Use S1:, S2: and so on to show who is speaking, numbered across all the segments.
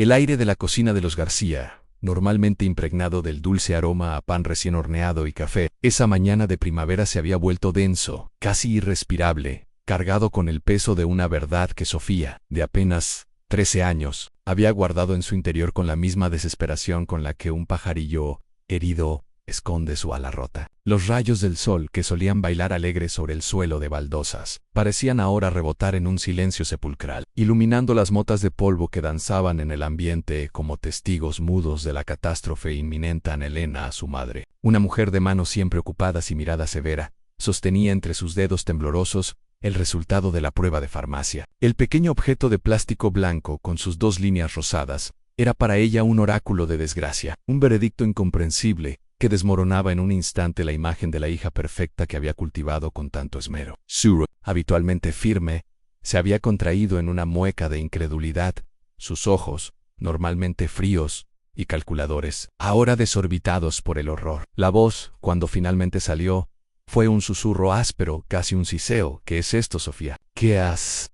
S1: El aire de la cocina de los García, normalmente impregnado del dulce aroma a pan recién horneado y café, esa mañana de primavera se había vuelto denso, casi irrespirable, cargado con el peso de una verdad que Sofía, de apenas 13 años, había guardado en su interior con la misma desesperación con la que un pajarillo herido esconde su ala rota. Los rayos del sol, que solían bailar alegres sobre el suelo de baldosas, parecían ahora rebotar en un silencio sepulcral, iluminando las motas de polvo que danzaban en el ambiente como testigos mudos de la catástrofe inminente en Elena a su madre. Una mujer de manos siempre ocupadas y mirada severa, sostenía entre sus dedos temblorosos el resultado de la prueba de farmacia. El pequeño objeto de plástico blanco con sus 2 líneas rosadas era para ella un oráculo de desgracia, un veredicto incomprensible que desmoronaba en un instante la imagen de la hija perfecta que había cultivado con tanto esmero. Su habitualmente firme, se había contraído en una mueca de incredulidad, sus ojos, normalmente fríos y calculadores, ahora desorbitados por el horror. La voz, cuando finalmente salió, fue un susurro áspero, casi un siseo. ¿Qué es esto, Sofía? ¿Qué has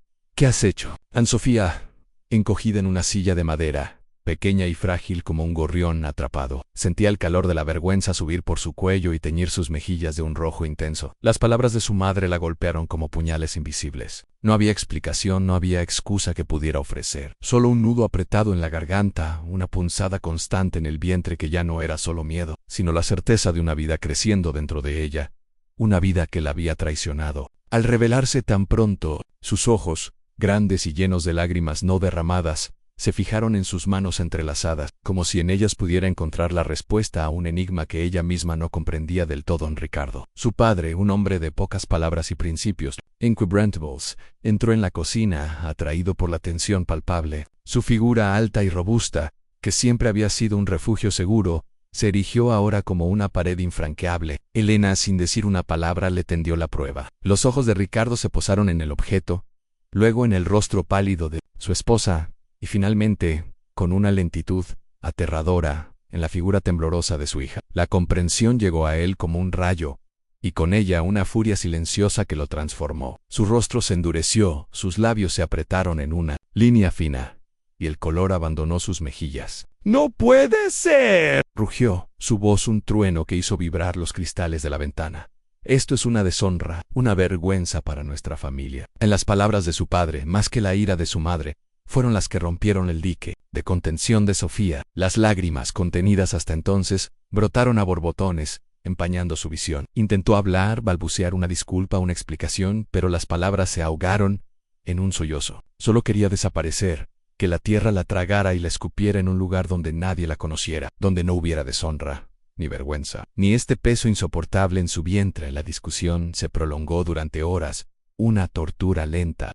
S1: hecho? Sofía, encogida en una silla de madera, pequeña y frágil como un gorrión atrapado, sentía el calor de la vergüenza subir por su cuello y teñir sus mejillas de un rojo intenso. Las palabras de su madre la golpearon como puñales invisibles. No había explicación, no había excusa que pudiera ofrecer. Solo un nudo apretado en la garganta, una punzada constante en el vientre que ya no era solo miedo, sino la certeza de una vida creciendo dentro de ella, una vida que la había traicionado. Al revelarse tan pronto, sus ojos, grandes y llenos de lágrimas no derramadas, se fijaron en sus manos entrelazadas, como si en ellas pudiera encontrar la respuesta a un enigma que ella misma no comprendía del todo en Ricardo. Su padre, un hombre de pocas palabras y principios, inquebrantables, entró en la cocina, atraído por la tensión palpable. Su figura alta y robusta, que siempre había sido un refugio seguro, se erigió ahora como una pared infranqueable. Elena, sin decir una palabra, le tendió la prueba. Los ojos de Ricardo se posaron en el objeto, luego en el rostro pálido de su esposa, y finalmente, con una lentitud aterradora, en la figura temblorosa de su hija. La comprensión llegó a él como un rayo, y con ella una furia silenciosa que lo transformó. Su rostro se endureció, sus labios se apretaron en una línea fina, y el color abandonó sus mejillas. ¡No puede ser!, rugió, su voz un trueno que hizo vibrar los cristales de la ventana. Esto es una deshonra, una vergüenza para nuestra familia. En las palabras de su padre, más que la ira de su madre, fueron las que rompieron el dique de contención de Sofía. Las lágrimas, contenidas hasta entonces, brotaron a borbotones, empañando su visión. Intentó hablar, balbucear una disculpa, una explicación, pero las palabras se ahogaron en un sollozo. Solo quería desaparecer, que la tierra la tragara y la escupiera en un lugar donde nadie la conociera, donde no hubiera deshonra, ni vergüenza, ni este peso insoportable en su vientre. La discusión se prolongó durante horas, una tortura lenta.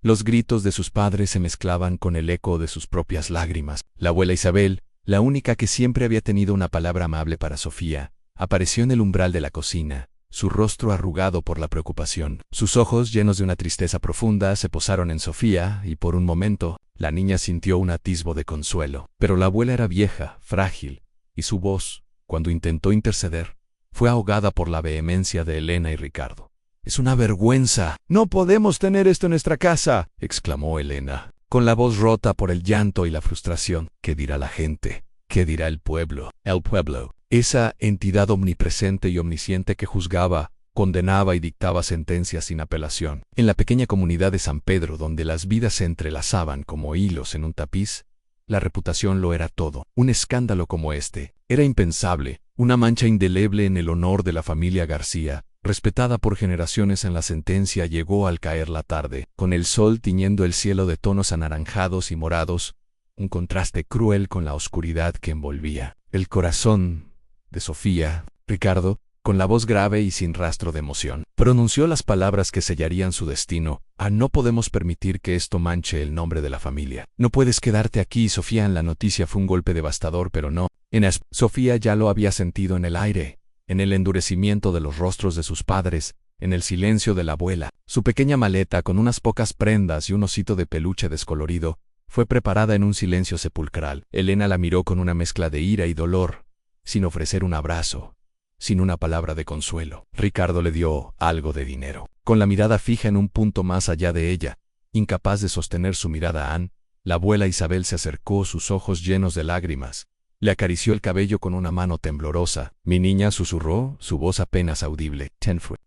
S1: Los gritos de sus padres se mezclaban con el eco de sus propias lágrimas. La abuela Isabel, la única que siempre había tenido una palabra amable para Sofía, apareció en el umbral de la cocina, su rostro arrugado por la preocupación. Sus ojos, llenos de una tristeza profunda, se posaron en Sofía, y por un momento, la niña sintió un atisbo de consuelo. Pero la abuela era vieja, frágil, y su voz, cuando intentó interceder, fue ahogada por la vehemencia de Elena y Ricardo. «Es una vergüenza. No podemos tener esto en nuestra casa», exclamó Elena, con la voz rota por el llanto y la frustración. «¿Qué dirá la gente? ¿Qué dirá el pueblo?» El pueblo, esa entidad omnipresente y omnisciente que juzgaba, condenaba y dictaba sentencias sin apelación. En la pequeña comunidad de San Pedro, donde las vidas se entrelazaban como hilos en un tapiz, la reputación lo era todo. Un escándalo como este era impensable, una mancha indeleble en el honor de la familia García, respetada por generaciones. En la sentencia llegó al caer la tarde, con el sol tiñendo el cielo de tonos anaranjados y morados, un contraste cruel con la oscuridad que envolvía el corazón de Sofía. Ricardo, con la voz grave y sin rastro de emoción, pronunció las palabras que sellarían su destino. No podemos permitir que esto manche el nombre de la familia. No puedes quedarte aquí, Sofía. En la noticia fue un golpe devastador, pero no. Sofía ya lo había sentido en el aire, en el endurecimiento de los rostros de sus padres, en el silencio de la abuela. Su pequeña maleta, con unas pocas prendas y un osito de peluche descolorido, fue preparada en un silencio sepulcral. Elena la miró con una mezcla de ira y dolor, sin ofrecer un abrazo, sin una palabra de consuelo. Ricardo le dio algo de dinero. Con la mirada fija en un punto más allá de ella, incapaz de sostener su mirada, La abuela Isabel se acercó, sus ojos llenos de lágrimas. Le acarició el cabello con una mano temblorosa. Mi niña, susurró, su voz apenas audible.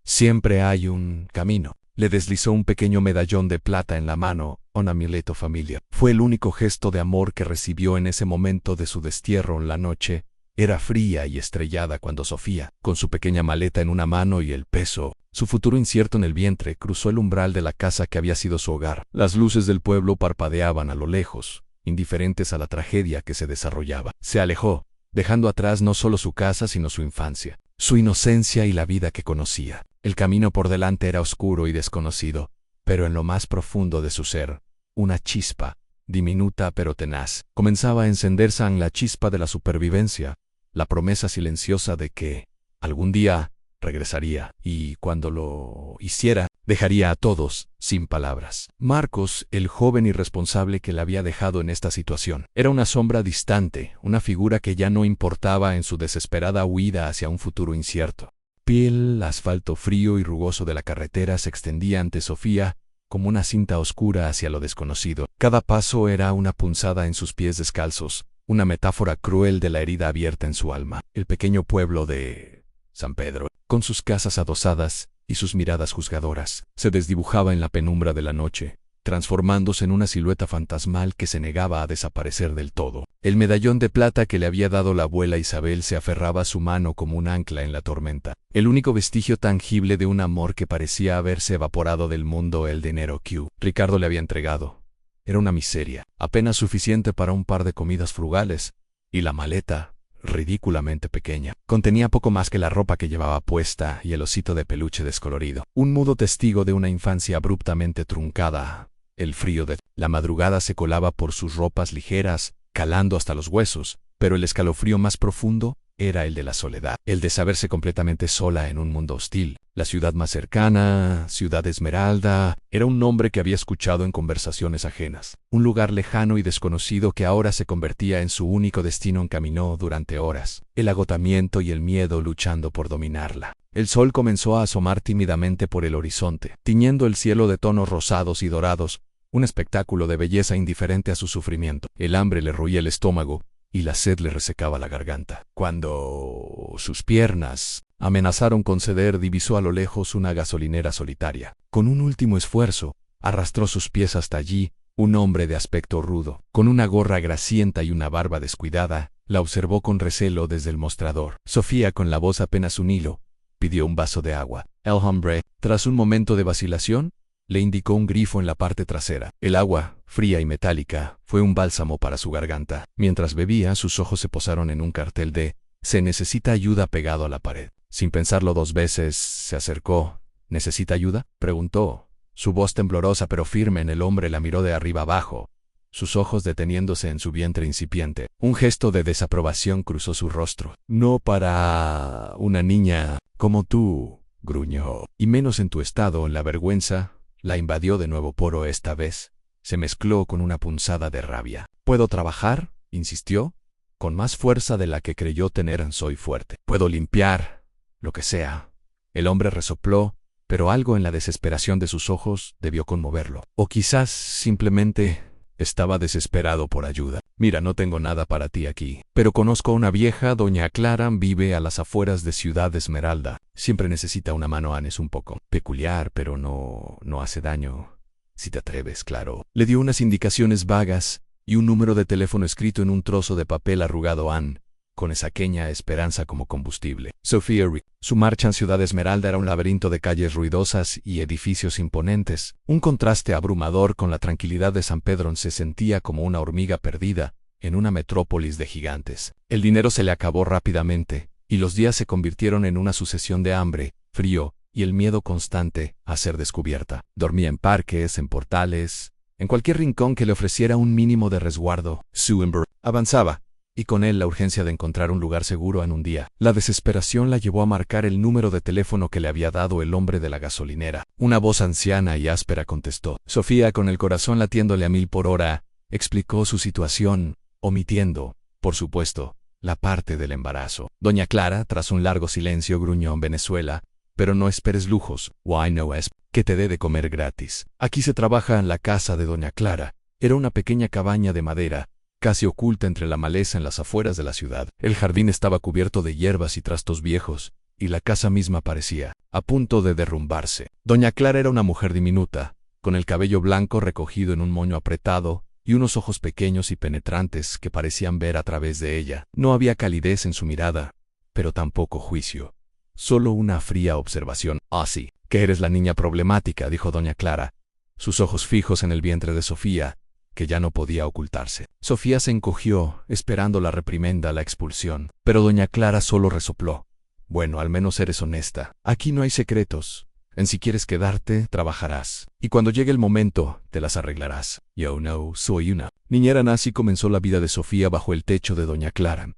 S1: Siempre hay un camino. Le deslizó un pequeño medallón de plata en la mano, un amuleto familiar. Fue el único gesto de amor que recibió en ese momento de su destierro. La noche era fría y estrellada cuando Sofía, con su pequeña maleta en una mano y el peso, su futuro incierto en el vientre, cruzó el umbral de la casa que había sido su hogar. Las luces del pueblo parpadeaban a lo lejos, indiferentes a la tragedia que se desarrollaba. Se alejó, dejando atrás no solo su casa sino su infancia, su inocencia y la vida que conocía. El camino por delante era oscuro y desconocido, pero en lo más profundo de su ser, una chispa, diminuta pero tenaz, comenzaba a encenderse en la chispa de la supervivencia, la promesa silenciosa de que, algún día, regresaría, y cuando lo hiciera, dejaría a todos sin palabras. Marcos, el joven irresponsable que le había dejado en esta situación, era una sombra distante, una figura que ya no importaba en su desesperada huida hacia un futuro incierto. El asfalto frío y rugoso de la carretera se extendía ante Sofía como una cinta oscura hacia lo desconocido. Cada paso era una punzada en sus pies descalzos, una metáfora cruel de la herida abierta en su alma. El pequeño pueblo de San Pedro, con sus casas adosadas y sus miradas juzgadoras, se desdibujaba en la penumbra de la noche, transformándose en una silueta fantasmal que se negaba a desaparecer del todo. El medallón de plata que le había dado la abuela Isabel se aferraba a su mano como un ancla en la tormenta, el único vestigio tangible de un amor que parecía haberse evaporado del mundo. El dinero que Ricardo le había entregado era una miseria, apenas suficiente para un par de comidas frugales, y la maleta, ridículamente pequeña, contenía poco más que la ropa que llevaba puesta y el osito de peluche descolorido, un mudo testigo de una infancia abruptamente truncada. El frío de la madrugada se colaba por sus ropas ligeras, calando hasta los huesos, pero el escalofrío más profundo era el de la soledad, el de saberse completamente sola en un mundo hostil. La ciudad más cercana, Ciudad Esmeralda, era un nombre que había escuchado en conversaciones ajenas. Un lugar lejano y desconocido que ahora se convertía en su único destino. Caminó durante horas, el agotamiento y el miedo luchando por dominarla. El sol comenzó a asomar tímidamente por el horizonte, tiñendo el cielo de tonos rosados y dorados, un espectáculo de belleza indiferente a su sufrimiento. El hambre le roía el estómago y la sed le resecaba la garganta. Cuando sus piernas amenazaron con ceder, divisó a lo lejos una gasolinera solitaria. Con un último esfuerzo, arrastró sus pies hasta allí. Un hombre de aspecto rudo, con una gorra grasienta y una barba descuidada, la observó con recelo desde el mostrador. Sofía, con la voz apenas un hilo, pidió un vaso de agua. El hombre, tras un momento de vacilación, le indicó un grifo en la parte trasera. El agua, fría y metálica, fue un bálsamo para su garganta. Mientras bebía, sus ojos se posaron en un cartel de «Se necesita ayuda» pegado a la pared. Sin pensarlo dos veces, se acercó. «¿Necesita ayuda?», preguntó. Su voz temblorosa pero firme. El hombre la miró de arriba abajo, sus ojos deteniéndose en su vientre incipiente. Un gesto de desaprobación cruzó su rostro. «No para una niña como tú», gruñó. «Y menos en tu estado». La vergüenza la invadió de nuevo, pero esta vez se mezcló con una punzada de rabia. «¿Puedo trabajar?», insistió, con más fuerza de la que creyó tener. «Soy fuerte. Puedo limpiar, lo que sea». El hombre resopló, pero algo en la desesperación de sus ojos debió conmoverlo. O quizás simplemente estaba desesperado por ayuda. «Mira, no tengo nada para ti aquí, pero conozco a una vieja, doña Clara, vive a las afueras de Ciudad Esmeralda. Siempre necesita una mano. Es un poco peculiar, pero no hace daño. Si te atreves, claro». Le dio unas indicaciones vagas y un número de teléfono escrito en un trozo de papel arrugado. Anne, con esa pequeña esperanza como combustible. Sofía Rick. Su marcha en Ciudad Esmeralda era un laberinto de calles ruidosas y edificios imponentes, un contraste abrumador con la tranquilidad de San Pedro. Se sentía como una hormiga perdida en una metrópolis de gigantes. El dinero se le acabó rápidamente, y los días se convirtieron en una sucesión de hambre, frío y el miedo constante a ser descubierta. Dormía en parques, en portales, en cualquier rincón que le ofreciera un mínimo de resguardo. Su ember avanzaba, y con él la urgencia de encontrar un lugar seguro. En un día, la desesperación la llevó a marcar el número de teléfono que le había dado el hombre de la gasolinera. Una voz anciana y áspera contestó. Sofía, con el corazón latiéndole a 1000 por hora, explicó su situación, omitiendo, por supuesto, la parte del embarazo. Doña Clara, tras un largo silencio, gruñó. «En Venezuela, pero no esperes lujos. Why no es que te dé de comer gratis. Aquí se trabaja en la casa de doña Clara, Era una pequeña cabaña de madera, casi oculta entre la maleza en las afueras de la ciudad. El jardín estaba cubierto de hierbas y trastos viejos, y la casa misma parecía a punto de derrumbarse. Doña Clara era una mujer diminuta, con el cabello blanco recogido en un moño apretado y unos ojos pequeños y penetrantes que parecían ver a través de ella. No había calidez en su mirada, pero tampoco juicio. Solo una fría observación. «Ah, sí, que eres la niña problemática», dijo doña Clara, sus ojos fijos en el vientre de Sofía, que ya no podía ocultarse. Sofía se encogió, esperando la reprimenda, la expulsión, pero doña Clara solo resopló. «Bueno, al menos eres honesta. Aquí no hay secretos. En si quieres quedarte, trabajarás. Y cuando llegue el momento, te las arreglarás. Yo no soy una niñera». Así comenzó la vida de Sofía bajo el techo de doña Clara.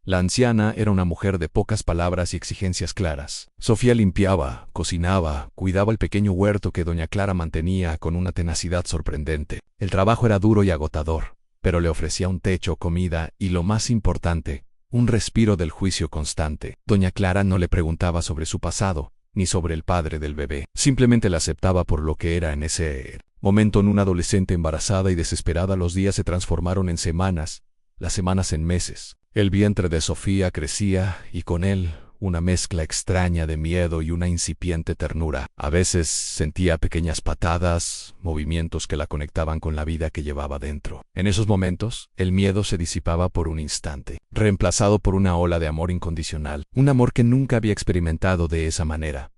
S1: La anciana era una mujer de pocas palabras y exigencias claras. Sofía limpiaba, cocinaba, cuidaba el pequeño huerto que doña Clara mantenía con una tenacidad sorprendente. El trabajo era duro y agotador, pero le ofrecía un techo, comida y, lo más importante, un respiro del juicio constante. Doña Clara no le preguntaba sobre su pasado, ni sobre el padre del bebé. Simplemente la aceptaba por lo que era en ese momento. En una adolescente embarazada y desesperada, los días se transformaron en semanas, las semanas en meses. El vientre de Sofía crecía, y con él una mezcla extraña de miedo y una incipiente ternura. A veces sentía pequeñas patadas, movimientos que la conectaban con la vida que llevaba dentro. En esos momentos, el miedo se disipaba por un instante, reemplazado por una ola de amor incondicional, un amor que nunca había experimentado de esa manera.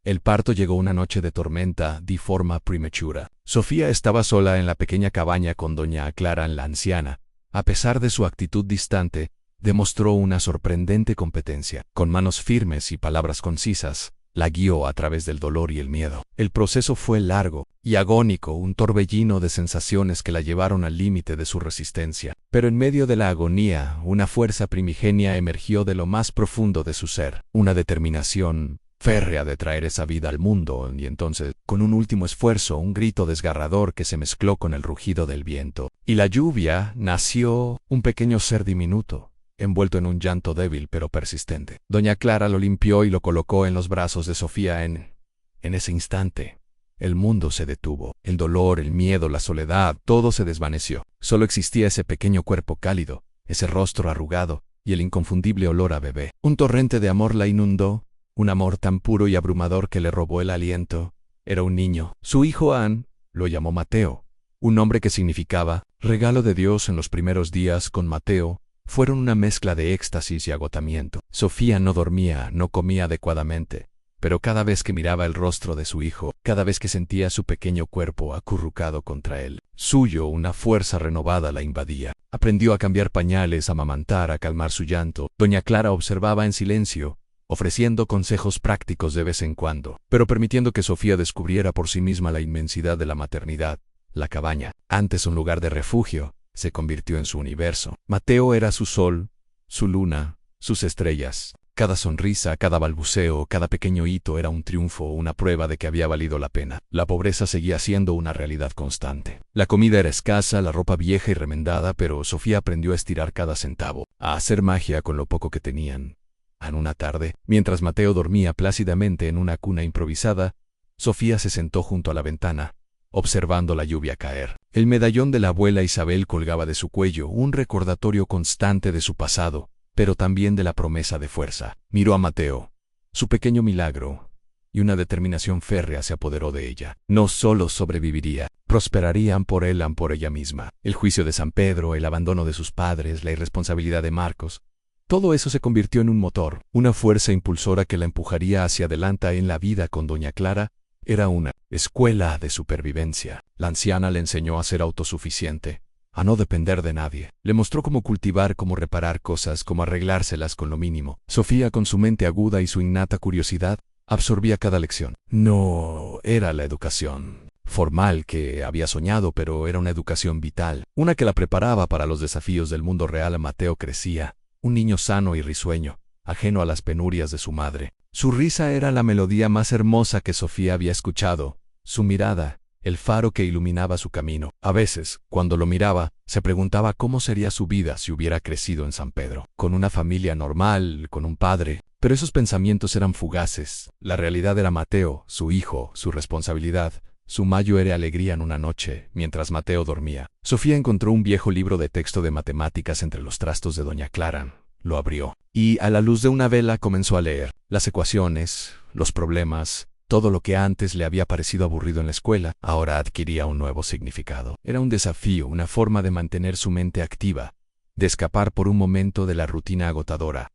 S1: El parto llegó una noche de tormenta, de forma prematura. Sofía estaba sola en la pequeña cabaña con doña Clara, la anciana. A pesar de su actitud distante, demostró una sorprendente competencia. Con manos firmes y palabras concisas, la guió a través del dolor y el miedo. El proceso fue largo y agónico, un torbellino de sensaciones que la llevaron al límite de su resistencia. Pero en medio de la agonía, una fuerza primigenia emergió de lo más profundo de su ser, una determinación férrea de traer esa vida al mundo, y entonces, con un último esfuerzo, un grito desgarrador que se mezcló con el rugido del viento y la lluvia, nació un pequeño ser diminuto, envuelto en un llanto débil pero persistente. Doña Clara lo limpió y lo colocó en los brazos de Sofía. En ese instante, el mundo se detuvo. El dolor, el miedo, la soledad, todo se desvaneció. Solo existía ese pequeño cuerpo cálido, ese rostro arrugado y el inconfundible olor a bebé. Un torrente de amor la inundó, un amor tan puro y abrumador que le robó el aliento. Era un niño. Su hijo Ann lo llamó Mateo, un nombre que significaba regalo de Dios. En los primeros días con Mateo fueron una mezcla de éxtasis y agotamiento. Sofía no dormía, no comía adecuadamente, pero cada vez que miraba el rostro de su hijo, cada vez que sentía su pequeño cuerpo acurrucado contra él, suyo, una fuerza renovada la invadía. Aprendió a cambiar pañales, a amamantar, a calmar su llanto. Doña Clara observaba en silencio, ofreciendo consejos prácticos de vez en cuando, pero permitiendo que Sofía descubriera por sí misma la inmensidad de la maternidad. La cabaña, antes un lugar de refugio, se convirtió en su universo. Mateo era su sol, su luna, sus estrellas. Cada sonrisa, cada balbuceo, cada pequeño hito era un triunfo, una prueba de que había valido la pena. La pobreza seguía siendo una realidad constante. La comida era escasa, la ropa vieja y remendada, pero Sofía aprendió a estirar cada centavo, a hacer magia con lo poco que tenían. En una tarde, mientras Mateo dormía plácidamente en una cuna improvisada, Sofía se sentó junto a la ventana, observando la lluvia caer. El medallón de la abuela Isabel colgaba de su cuello, un recordatorio constante de su pasado, pero también de la promesa de fuerza. Miró a Mateo, su pequeño milagro, y una determinación férrea se apoderó de ella. No solo sobreviviría, prosperarían por él, por ella misma. El juicio de San Pedro, el abandono de sus padres, la irresponsabilidad de Marcos, todo eso se convirtió en un motor, una fuerza impulsora que la empujaría hacia adelante en la vida. Con doña Clara, era una escuela de supervivencia. La anciana le enseñó a ser autosuficiente, a no depender de nadie. Le mostró cómo cultivar, cómo reparar cosas, cómo arreglárselas con lo mínimo. Sofía, con su mente aguda y su innata curiosidad, absorbía cada lección. No era la educación formal que había soñado, pero era una educación vital, una que la preparaba para los desafíos del mundo real. Mateo crecía, un niño sano y risueño, ajeno a las penurias de su madre. Su risa era la melodía más hermosa que Sofía había escuchado, su mirada, el faro que iluminaba su camino. A veces, cuando lo miraba, se preguntaba cómo sería su vida si hubiera crecido en San Pedro, con una familia normal, con un padre. Pero esos pensamientos eran fugaces. La realidad era Mateo, su hijo, su responsabilidad, su mayo era alegría en una noche, mientras Mateo dormía. Sofía encontró un viejo libro de texto de matemáticas entre los trastos de doña Clara. Lo abrió, y a la luz de una vela comenzó a leer. Las ecuaciones, los problemas, todo lo que antes le había parecido aburrido en la escuela, ahora adquiría un nuevo significado. Era un desafío, una forma de mantener su mente activa, de escapar por un momento de la rutina agotadora,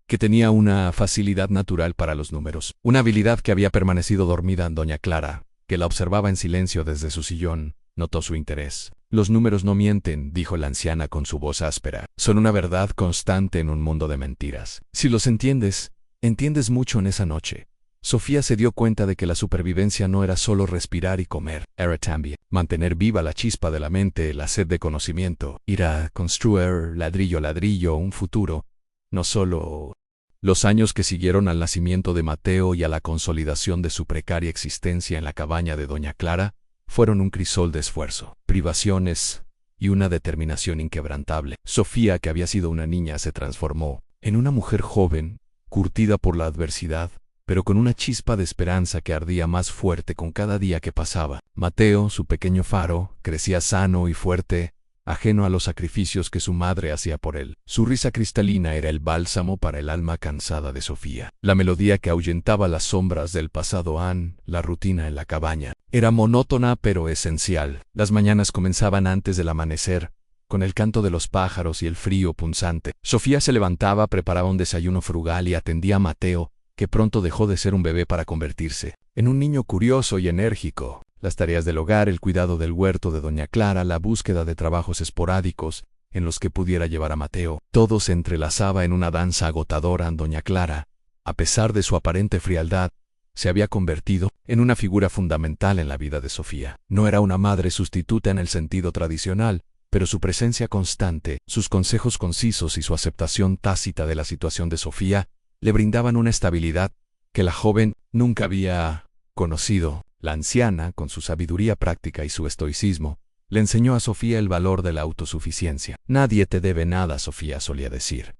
S1: que tenía una facilidad natural para los números, una habilidad que había permanecido dormida en doña Clara, que la observaba en silencio desde su sillón. Notó su interés. Los números no mienten, dijo la anciana con su voz áspera. Son una verdad constante en un mundo de mentiras. Si los entiendes, entiendes mucho en esa noche. Sofía se dio cuenta de que la supervivencia no era solo respirar y comer, era también mantener viva la chispa de la mente, la sed de conocimiento, ir a construir ladrillo a ladrillo un futuro, no solo. Los años que siguieron al nacimiento de Mateo y a la consolidación de su precaria existencia en la cabaña de doña Clara fueron un crisol de esfuerzo, privaciones y una determinación inquebrantable. Sofía, que había sido una niña, se transformó en una mujer joven, curtida por la adversidad, pero con una chispa de esperanza que ardía más fuerte con cada día que pasaba. Mateo, su pequeño faro, crecía sano y fuerte, ajeno a los sacrificios que su madre hacía por él. Su risa cristalina era el bálsamo para el alma cansada de Sofía. La melodía que ahuyentaba las sombras del pasado la rutina en la cabaña. Era monótona pero esencial. Las mañanas comenzaban antes del amanecer, con el canto de los pájaros y el frío punzante. Sofía se levantaba, preparaba un desayuno frugal y atendía a Mateo, que pronto dejó de ser un bebé para convertirse en un niño curioso y enérgico. Las tareas del hogar, el cuidado del huerto de doña Clara, la búsqueda de trabajos esporádicos en los que pudiera llevar a Mateo, todo se entrelazaba en una danza agotadora. Doña Clara, a pesar de su aparente frialdad, se había convertido en una figura fundamental en la vida de Sofía. No era una madre sustituta en el sentido tradicional, pero su presencia constante, sus consejos concisos y su aceptación tácita de la situación de Sofía le brindaban una estabilidad que la joven nunca había conocido. La anciana, con su sabiduría práctica y su estoicismo, le enseñó a Sofía el valor de la autosuficiencia. Nadie te debe nada, Sofía solía decir.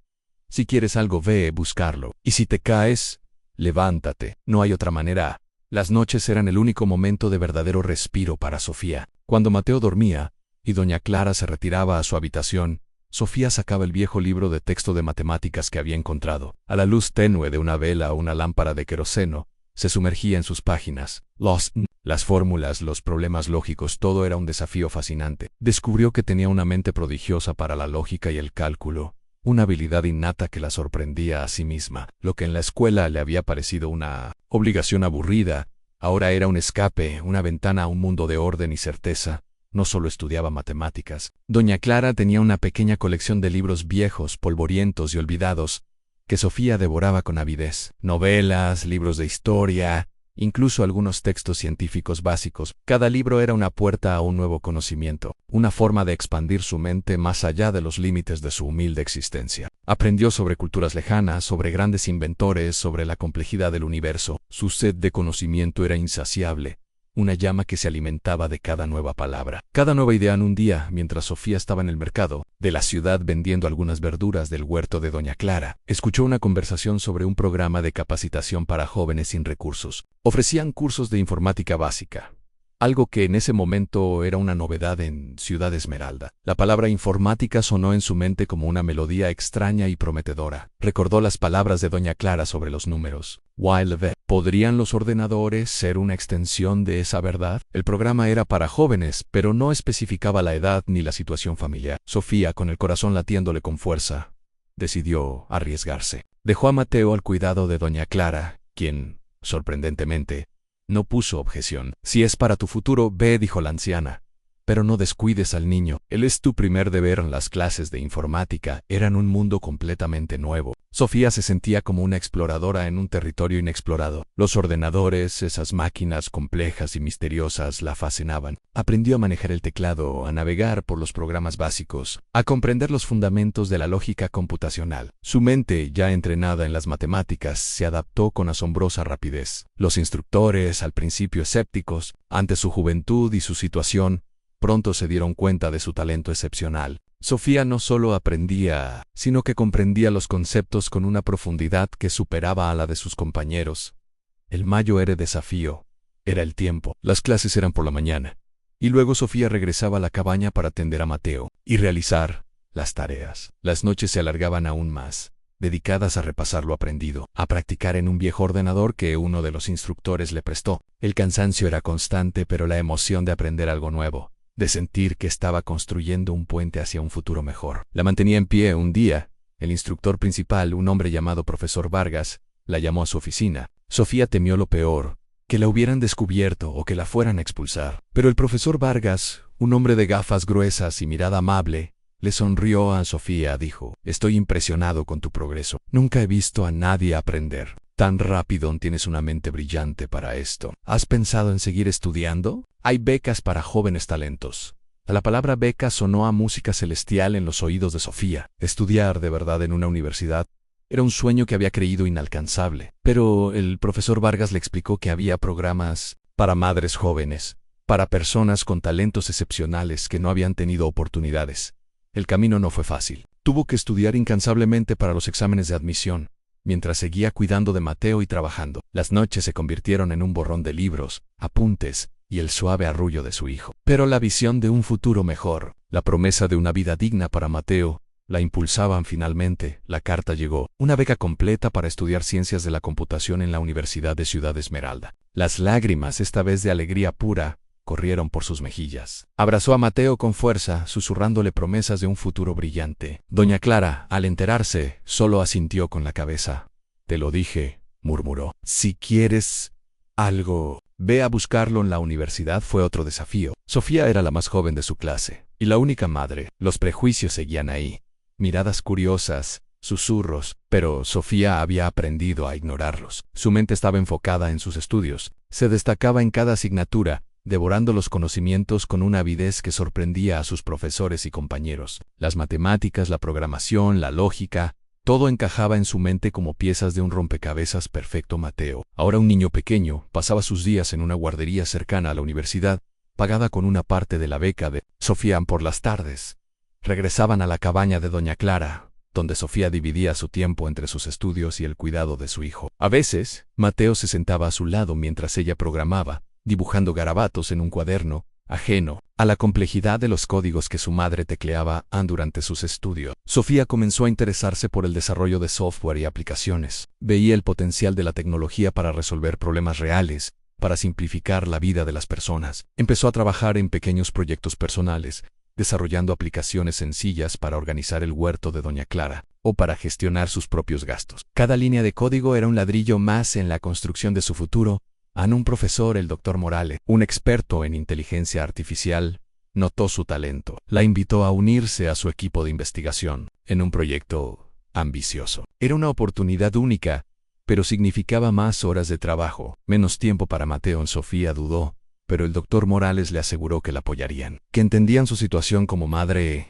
S1: Si quieres algo, ve a buscarlo. Y si te caes, levántate. No hay otra manera. Las noches eran el único momento de verdadero respiro para Sofía. Cuando Mateo dormía y doña Clara se retiraba a su habitación, Sofía sacaba el viejo libro de texto de matemáticas que había encontrado. A la luz tenue de una vela o una lámpara de queroseno, se sumergía en sus páginas. Las fórmulas, los problemas lógicos, todo era un desafío fascinante. Descubrió que tenía una mente prodigiosa para la lógica y el cálculo, una habilidad innata que la sorprendía a sí misma. Lo que en la escuela le había parecido una obligación aburrida, ahora era un escape, una ventana a un mundo de orden y certeza. No solo estudiaba matemáticas. Doña Clara tenía una pequeña colección de libros viejos, polvorientos y olvidados, que Sofía devoraba con avidez. Novelas, libros de historia, incluso algunos textos científicos básicos. Cada libro era una puerta a un nuevo conocimiento, una forma de expandir su mente más allá de los límites de su humilde existencia. Aprendió sobre culturas lejanas, sobre grandes inventores, sobre la complejidad del universo. Su sed de conocimiento era insaciable, una llama que se alimentaba de cada nueva palabra, cada nueva idea. En un día, mientras Sofía estaba en el mercado de la ciudad vendiendo algunas verduras del huerto de doña Clara, escuchó una conversación sobre un programa de capacitación para jóvenes sin recursos. Ofrecían cursos de informática básica, algo que en ese momento era una novedad en Ciudad Esmeralda. La palabra informática sonó en su mente como una melodía extraña y prometedora. Recordó las palabras de doña Clara sobre los números. ¿Podrían los ordenadores ser una extensión de esa verdad? El programa era para jóvenes, pero no especificaba la edad ni la situación familiar. Sofía, con el corazón latiéndole con fuerza, decidió arriesgarse. Dejó a Mateo al cuidado de doña Clara, quien, sorprendentemente, no puso objeción. Si es para tu futuro, ve, dijo la anciana. Pero no descuides al niño. Él es tu primer deber. Las clases de informática eran un mundo completamente nuevo. Sofía se sentía como una exploradora en un territorio inexplorado. Los ordenadores, esas máquinas complejas y misteriosas, la fascinaban. Aprendió a manejar el teclado, a navegar por los programas básicos, a comprender los fundamentos de la lógica computacional. Su mente, ya entrenada en las matemáticas, se adaptó con asombrosa rapidez. Los instructores, al principio escépticos, ante su juventud y su situación, pronto se dieron cuenta de su talento excepcional. Sofía no solo aprendía, sino que comprendía los conceptos con una profundidad que superaba a la de sus compañeros. El mayor desafío Era el tiempo. Las clases eran por la mañana. Y luego Sofía regresaba a la cabaña para atender a Mateo y realizar las tareas. Las noches se alargaban aún más, dedicadas a repasar lo aprendido, a practicar en un viejo ordenador que uno de los instructores le prestó. El cansancio era constante, pero la emoción de aprender algo nuevo, de sentir que estaba construyendo un puente hacia un futuro mejor, la mantenía en pie. Un día, el instructor principal, un hombre llamado profesor Vargas, la llamó a su oficina. Sofía temió lo peor, que la hubieran descubierto o que la fueran a expulsar. Pero el profesor Vargas, un hombre de gafas gruesas y mirada amable, le sonrió a Sofía. Dijo: «Estoy impresionado con tu progreso. Nunca he visto a nadie aprender tan rápido. Tienes una mente brillante para esto. ¿Has pensado en seguir estudiando? Hay becas para jóvenes talentos». La palabra beca sonó a música celestial en los oídos de Sofía. Estudiar de verdad en una universidad era un sueño que había creído inalcanzable. Pero el profesor Vargas le explicó que había programas para madres jóvenes, para personas con talentos excepcionales que no habían tenido oportunidades. El camino no fue fácil. Tuvo que estudiar incansablemente para los exámenes de admisión, mientras seguía cuidando de Mateo y trabajando. Las noches se convirtieron en un borrón de libros, apuntes y el suave arrullo de su hijo. Pero la visión de un futuro mejor, la promesa de una vida digna para Mateo, la impulsaban. Finalmente. La carta llegó: una beca completa para estudiar ciencias de la computación en la Universidad de Ciudad Esmeralda. Las lágrimas, esta vez de alegría pura, corrieron por sus mejillas. Abrazó a Mateo con fuerza, susurrándole promesas de un futuro brillante. Doña Clara, al enterarse, solo asintió con la cabeza. «Te lo dije», murmuró. «Si quieres algo, ve a buscarlo en la universidad». Fue otro desafío. Sofía era la más joven de su clase, y la única madre. Los prejuicios seguían ahí. Miradas curiosas, susurros, pero Sofía había aprendido a ignorarlos. Su mente estaba enfocada en sus estudios. Se destacaba en cada asignatura, devorando los conocimientos con una avidez que sorprendía a sus profesores y compañeros. Las matemáticas, la programación, la lógica, todo encajaba en su mente como piezas de un rompecabezas perfecto. Mateo, ahora un niño pequeño, pasaba sus días en una guardería cercana a la universidad, pagada con una parte de la beca de Sofía. Por las tardes, regresaban a la cabaña de Doña Clara, donde Sofía dividía su tiempo entre sus estudios y el cuidado de su hijo. A veces, Mateo se sentaba a su lado mientras ella programaba, dibujando garabatos en un cuaderno, ajeno a la complejidad de los códigos que su madre tecleaba durante sus estudios. Sofía comenzó a interesarse por el desarrollo de software y aplicaciones. Veía el potencial de la tecnología para resolver problemas reales, para simplificar la vida de las personas. Empezó a trabajar en pequeños proyectos personales, desarrollando aplicaciones sencillas para organizar el huerto de Doña Clara, o para gestionar sus propios gastos. Cada línea de código era un ladrillo más en la construcción de su futuro. Un profesor, el Dr. Morales, un experto en inteligencia artificial, notó su talento. La invitó a unirse a su equipo de investigación, en un proyecto ambicioso. Era una oportunidad única, pero significaba más horas de trabajo, menos tiempo para Mateo. Sofía dudó, pero el Dr. Morales le aseguró que la apoyarían, que entendían su situación como madre.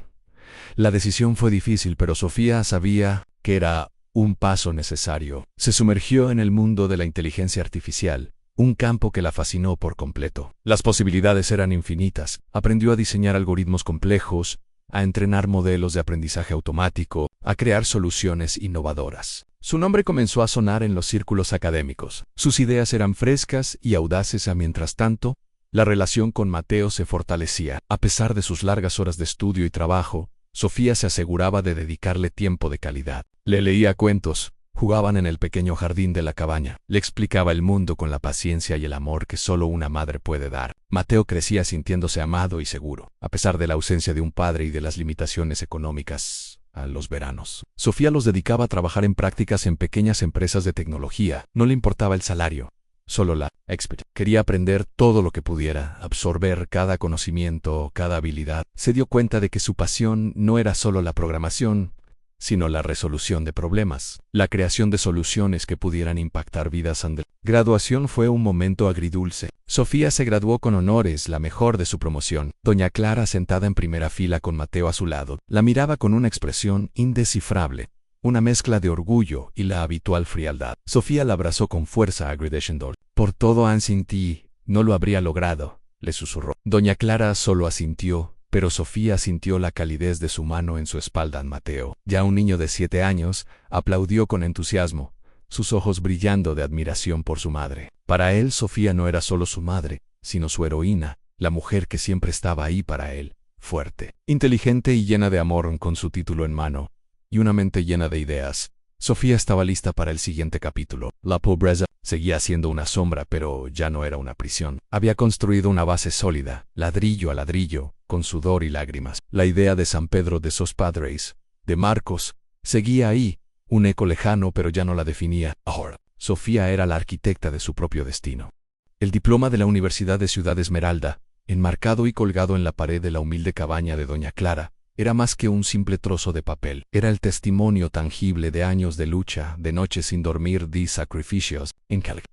S1: La decisión fue difícil, pero Sofía sabía que era un paso necesario. Se sumergió en el mundo de la inteligencia artificial, un campo que la fascinó por completo. Las posibilidades eran infinitas. Aprendió a diseñar algoritmos complejos, a entrenar modelos de aprendizaje automático, a crear soluciones innovadoras. Su nombre comenzó a sonar en los círculos académicos. Sus ideas eran frescas y audaces. Mientras tanto, la relación con Mateo se fortalecía. A pesar de sus largas horas de estudio y trabajo, Sofía se aseguraba de dedicarle tiempo de calidad. Le leía cuentos. Jugaban en el pequeño jardín de la cabaña. Le explicaba el mundo con la paciencia y el amor que solo una madre puede dar. Mateo crecía sintiéndose amado y seguro, a pesar de la ausencia de un padre y de las limitaciones económicas. A los veranos, Sofía los dedicaba a trabajar en prácticas en pequeñas empresas de tecnología. No le importaba el salario, solo la experiencia. Quería aprender todo lo que pudiera, absorber cada conocimiento, cada habilidad. Se dio cuenta de que su pasión no era solo la programación, sino la resolución de problemas, la creación de soluciones que pudieran impactar vidas. Graduación fue un momento agridulce. Sofía se graduó con honores, la mejor de su promoción. Doña Clara, sentada en primera fila con Mateo a su lado, la miraba con una expresión indescifrable, una mezcla de orgullo y la habitual frialdad. Sofía la abrazó con fuerza. Agradeciendo por todo sin ti, no lo habría logrado, le susurró. Doña Clara solo asintió, pero Sofía sintió la calidez de su mano en su espalda. Mateo, ya un niño de 7 años, aplaudió con entusiasmo. sus ojos brillando de admiración por su madre. Para él, Sofía no era solo su madre, sino su heroína, la mujer que siempre estaba ahí para él, fuerte, inteligente y llena de amor con su título en mano, y una mente llena de ideas. Sofía estaba lista para el siguiente capítulo. La pobreza seguía siendo una sombra, pero ya no era una prisión. Había construido una base sólida, ladrillo a ladrillo, con sudor y lágrimas. La idea de San Pedro de sus Padres, de Marcos, seguía ahí, un eco lejano, pero ya no la definía. Ahora, Sofía era la arquitecta de su propio destino. El diploma de la Universidad de Ciudad Esmeralda, enmarcado y colgado en la pared de la humilde cabaña de Doña Clara, era más que un simple trozo de papel. Era el testimonio tangible de años de lucha, de noches sin dormir, de sacrificios.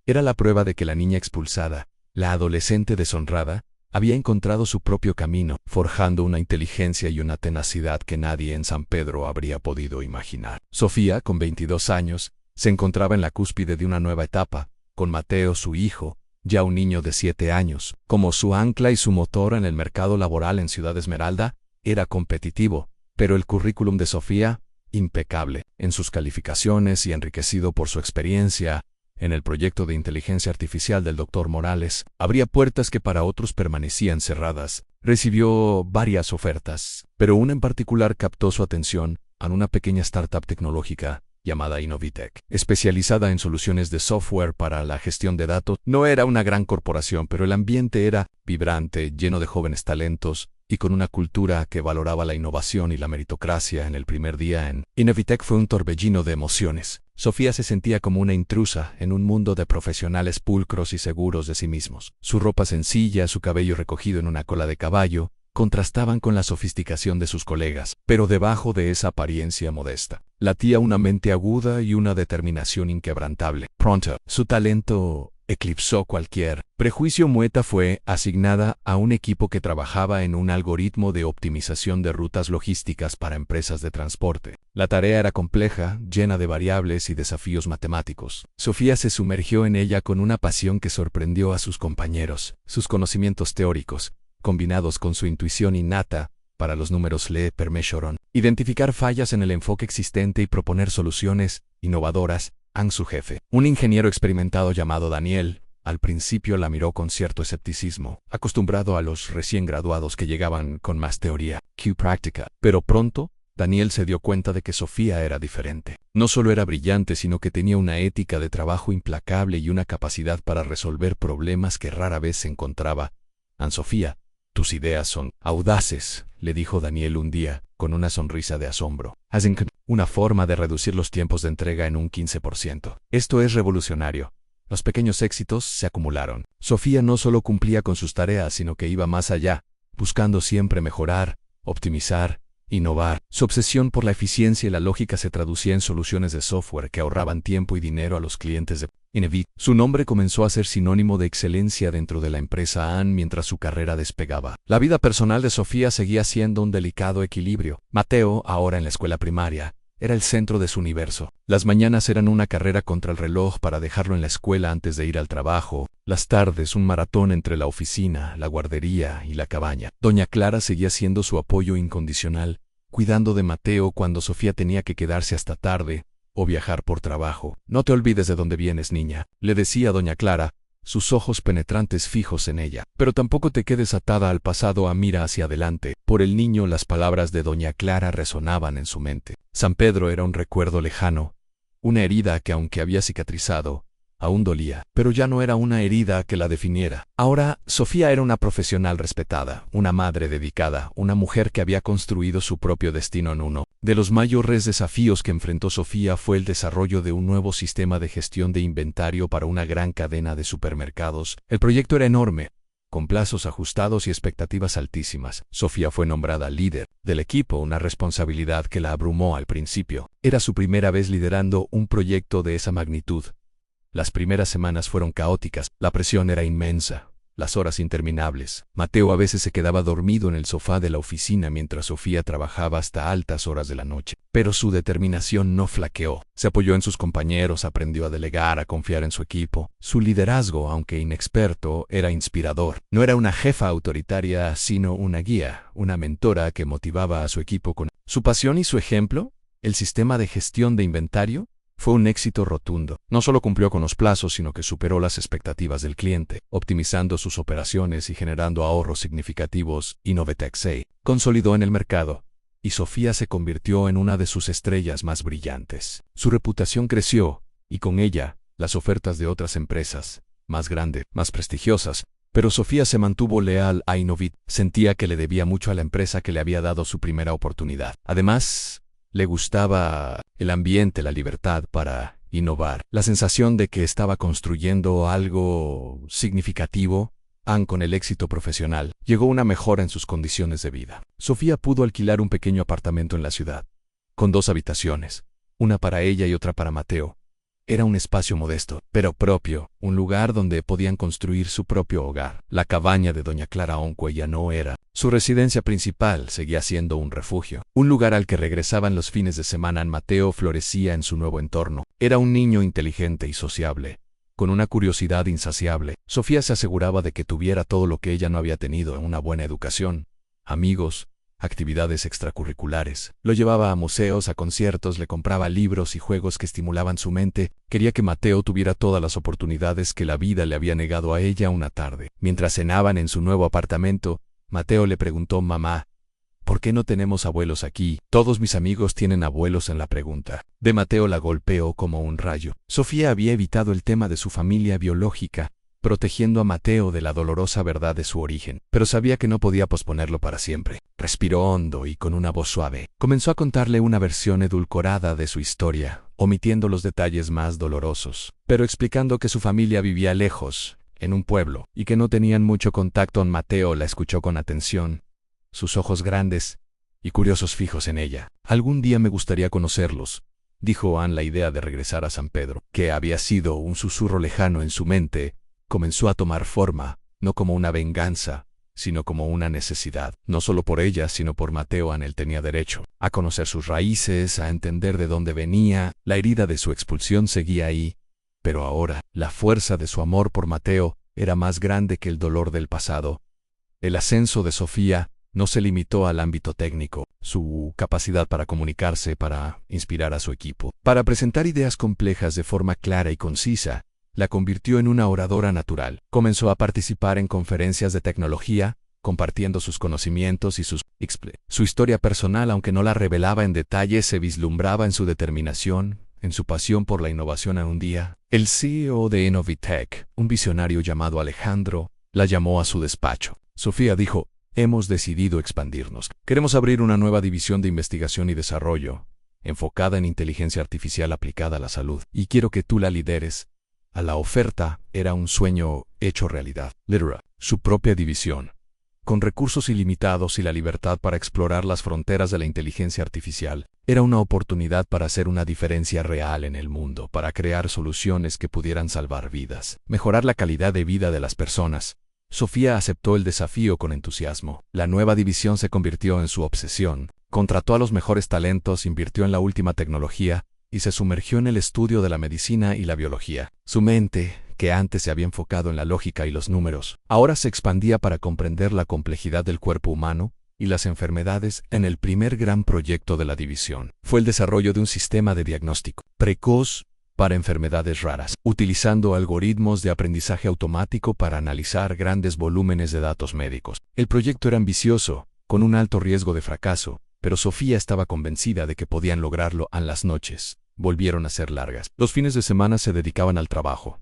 S1: Era la prueba de que la niña expulsada, la adolescente deshonrada, había encontrado su propio camino, forjando una inteligencia y una tenacidad que nadie en San Pedro habría podido imaginar. Sofía, con 22 años, se encontraba en la cúspide de una nueva etapa, con Mateo, su hijo, ya un niño de 7 años, como su ancla y su motor en el mercado laboral en Ciudad Esmeralda. Era competitivo, pero el currículum de Sofía, impecable, en sus calificaciones y enriquecido por su experiencia en el proyecto de inteligencia artificial del Dr. Morales, abría puertas que para otros permanecían cerradas. Recibió varias ofertas, pero una en particular captó su atención, a una pequeña startup tecnológica llamada Innovitec, especializada en soluciones de software para la gestión de datos. No era una gran corporación, pero el ambiente era vibrante, lleno de jóvenes talentos, y con una cultura que valoraba la innovación y la meritocracia. En el primer día en Innovitec fue un torbellino de emociones. Sofía se sentía como una intrusa en un mundo de profesionales pulcros y seguros de sí mismos. Su ropa sencilla, su cabello recogido en una cola de caballo, contrastaban con la sofisticación de sus colegas, pero debajo de esa apariencia modesta, latía una mente aguda y una determinación inquebrantable. Pronto, su talento eclipsó cualquier prejuicio. Mueta fue asignada a un equipo que trabajaba en un algoritmo de optimización de rutas logísticas para empresas de transporte. La tarea era compleja, llena de variables y desafíos matemáticos. Sofía se sumergió en ella con una pasión que sorprendió a sus compañeros. Sus conocimientos teóricos, combinados con su intuición innata para los números, le permitieron identificar fallas en el enfoque existente y proponer soluciones innovadoras. Su jefe, un ingeniero experimentado llamado Daniel, al principio la miró con cierto escepticismo, acostumbrado a los recién graduados que llegaban con más teoría que práctica. Pero pronto, Daniel se dio cuenta de que Sofía era diferente. No solo era brillante, sino que tenía una ética de trabajo implacable y una capacidad para resolver problemas que rara vez se encontraba. Sofía, tus ideas son audaces, le dijo Daniel un día, con una sonrisa de asombro. Hacen una forma de reducir los tiempos de entrega en un 15%. Esto es revolucionario. Los pequeños éxitos se acumularon. Sofía no solo cumplía con sus tareas, sino que iba más allá, buscando siempre mejorar, optimizar, innovar. Su obsesión por la eficiencia y la lógica se traducía en soluciones de software que ahorraban tiempo y dinero a los clientes de Innovitec. Su nombre comenzó a ser sinónimo de excelencia dentro de la empresa AN mientras su carrera despegaba. La vida personal de Sofía seguía siendo un delicado equilibrio. Mateo, ahora en la escuela primaria, era el centro de su universo. Las mañanas eran una carrera contra el reloj para dejarlo en la escuela antes de ir al trabajo. Las tardes, un maratón entre la oficina, la guardería y la cabaña. Doña Clara seguía siendo su apoyo incondicional, cuidando de Mateo cuando Sofía tenía que quedarse hasta tarde o viajar por trabajo. No te olvides de dónde vienes, niña, le decía doña Clara, sus ojos penetrantes fijos en ella. Pero tampoco te quedes atada al pasado, mira hacia adelante. Por el niño, las palabras de doña Clara resonaban en su mente. San Pedro era un recuerdo lejano, una herida que, aunque había cicatrizado, aún dolía, pero ya no era una herida que la definiera. Ahora, Sofía era una profesional respetada, una madre dedicada, una mujer que había construido su propio destino. En uno de los mayores desafíos que enfrentó Sofía fue el desarrollo de un nuevo sistema de gestión de inventario para una gran cadena de supermercados. El proyecto era enorme, con plazos ajustados y expectativas altísimas. Sofía fue nombrada líder del equipo, una responsabilidad que la abrumó al principio. Era su primera vez liderando un proyecto de esa magnitud. Las primeras semanas fueron caóticas, la presión era inmensa, las horas interminables. Mateo a veces se quedaba dormido en el sofá de la oficina mientras Sofía trabajaba hasta altas horas de la noche. Pero su determinación no flaqueó. Se apoyó en sus compañeros, aprendió a delegar, a confiar en su equipo. Su liderazgo, aunque inexperto, era inspirador. No era una jefa autoritaria, sino una guía, una mentora que motivaba a su equipo con su pasión y su ejemplo. El sistema de gestión de inventario Fue un éxito rotundo. No solo cumplió con los plazos, sino que superó las expectativas del cliente, optimizando sus operaciones y generando ahorros significativos. Innovetech se consolidó en el mercado, y Sofía se convirtió en una de sus estrellas más brillantes. Su reputación creció, y con ella, las ofertas de otras empresas, más grandes, más prestigiosas. Pero Sofía se mantuvo leal a Innovit. Sentía que le debía mucho a la empresa que le había dado su primera oportunidad. Además, le gustaba el ambiente, la libertad para innovar, la sensación de que estaba construyendo algo significativo. Con el éxito profesional, llegó una mejora en sus condiciones de vida. Sofía pudo alquilar un pequeño apartamento en la ciudad, con 2 habitaciones, una para ella y otra para Mateo. Era un espacio modesto, pero propio, un lugar donde podían construir su propio hogar. La cabaña de doña Clara Oncue ya no era su residencia principal, seguía siendo un refugio, un lugar al que regresaban los fines de semana. Mateo florecía en su nuevo entorno. Era un niño inteligente y sociable, con una curiosidad insaciable. Sofía se aseguraba de que tuviera todo lo que ella no había tenido: una buena educación, amigos, actividades extracurriculares. Lo llevaba a museos, a conciertos, le compraba libros y juegos que estimulaban su mente. Quería que Mateo tuviera todas las oportunidades que la vida le había negado a ella. Una tarde, mientras cenaban en su nuevo apartamento, Mateo le preguntó: «Mamá, ¿por qué no tenemos abuelos aquí? Todos mis amigos tienen abuelos». En la pregunta de Mateo la golpeó como un rayo. Sofía había evitado el tema de su familia biológica, protegiendo a Mateo de la dolorosa verdad de su origen, pero sabía que no podía posponerlo para siempre. Respiró hondo y con una voz suave comenzó a contarle una versión edulcorada de su historia, omitiendo los detalles más dolorosos, pero explicando que su familia vivía lejos, en un pueblo, y que no tenían mucho contacto. Mateo la escuchó con atención, sus ojos grandes y curiosos fijos en ella. «Algún día me gustaría conocerlos», dijo Anne. La idea de regresar a San Pedro, que había sido un susurro lejano en su mente, comenzó a tomar forma, no como una venganza, sino como una necesidad. No solo por ella, sino por Mateo. Anne tenía derecho a conocer sus raíces, a entender de dónde venía. La herida de su expulsión seguía ahí, pero ahora, la fuerza de su amor por Mateo era más grande que el dolor del pasado. El ascenso de Sofía no se limitó al ámbito técnico. Su capacidad para comunicarse, para inspirar a su equipo, para presentar ideas complejas de forma clara y concisa, la convirtió en una oradora natural. Comenzó a participar en conferencias de tecnología, compartiendo sus conocimientos y su historia personal. Aunque no la revelaba en detalle, se vislumbraba en su determinación, en su pasión por la innovación. Un día, el CEO de Innovitech, un visionario llamado Alejandro, la llamó a su despacho. Sofía dijo: «Hemos decidido expandirnos. Queremos abrir una nueva división de investigación y desarrollo, enfocada en inteligencia artificial aplicada a la salud, y quiero que tú la lideres». A la oferta era un sueño hecho realidad. Lidera su propia división, con recursos ilimitados y la libertad para explorar las fronteras de la inteligencia artificial. Era una oportunidad para hacer una diferencia real en el mundo, para crear soluciones que pudieran salvar vidas, mejorar la calidad de vida de las personas. Sofía aceptó el desafío con entusiasmo. La nueva división se convirtió en su obsesión. Contrató a los mejores talentos, invirtió en la última tecnología y se sumergió en el estudio de la medicina y la biología. Su mente, que antes se había enfocado en la lógica y los números, ahora se expandía para comprender la complejidad del cuerpo humano y las enfermedades. En el primer gran proyecto de la división fue el desarrollo de un sistema de diagnóstico precoz para enfermedades raras, utilizando algoritmos de aprendizaje automático para analizar grandes volúmenes de datos médicos. El proyecto era ambicioso, con un alto riesgo de fracaso, pero Sofía estaba convencida de que podían lograrlo. Las noches volvieron a ser largas. Los fines de semana se dedicaban al trabajo.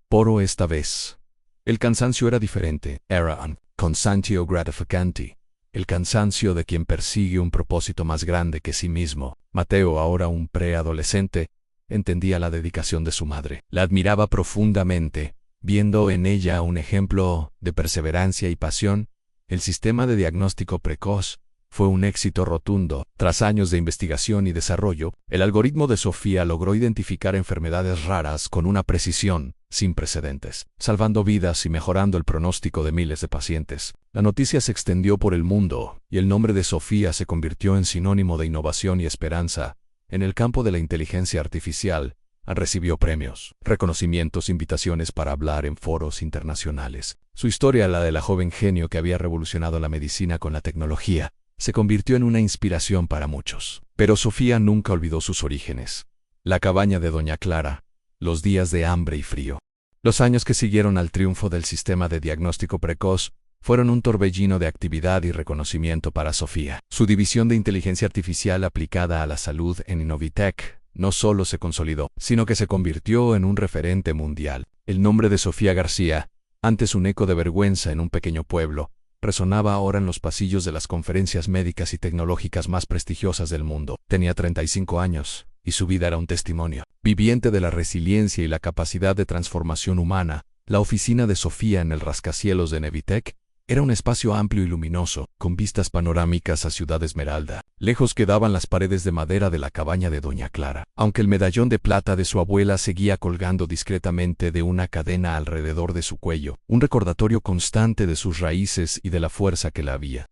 S1: Pero esta vez, el cansancio era diferente. Era un cansancio gratificante, el cansancio de quien persigue un propósito más grande que sí mismo. Mateo, ahora un preadolescente, entendía la dedicación de su madre. La admiraba profundamente, viendo en ella un ejemplo de perseverancia y pasión. El sistema de diagnóstico precoz fue un éxito rotundo. Tras años de investigación y desarrollo, el algoritmo de Sofía logró identificar enfermedades raras con una precisión sin precedentes, salvando vidas y mejorando el pronóstico de miles de pacientes. La noticia se extendió por el mundo, y el nombre de Sofía se convirtió en sinónimo de innovación y esperanza. En el campo de la inteligencia artificial, recibió premios, reconocimientos, invitaciones para hablar en foros internacionales. Su historia, la de la joven genio que había revolucionado la medicina con la tecnología, se convirtió en una inspiración para muchos. Pero Sofía nunca olvidó sus orígenes. La cabaña de Doña Clara. Los días de hambre y frío. Los años que siguieron al triunfo del sistema de diagnóstico precoz fueron un torbellino de actividad y reconocimiento para Sofía. Su división de inteligencia artificial aplicada a la salud en Innovitech no solo se consolidó, sino que se convirtió en un referente mundial. El nombre de Sofía García, antes un eco de vergüenza en un pequeño pueblo, resonaba ahora en los pasillos de las conferencias médicas y tecnológicas más prestigiosas del mundo. Tenía 35 años, y su vida era un testimonio viviente de la resiliencia y la capacidad de transformación humana. La oficina de Sofía en el rascacielos de Innovitech era un espacio amplio y luminoso, con vistas panorámicas a Ciudad Esmeralda. Lejos quedaban las paredes de madera de la cabaña de Doña Clara, aunque el medallón de plata de su abuela seguía colgando discretamente de una cadena alrededor de su cuello, un recordatorio constante de sus raíces y de la fuerza que la había.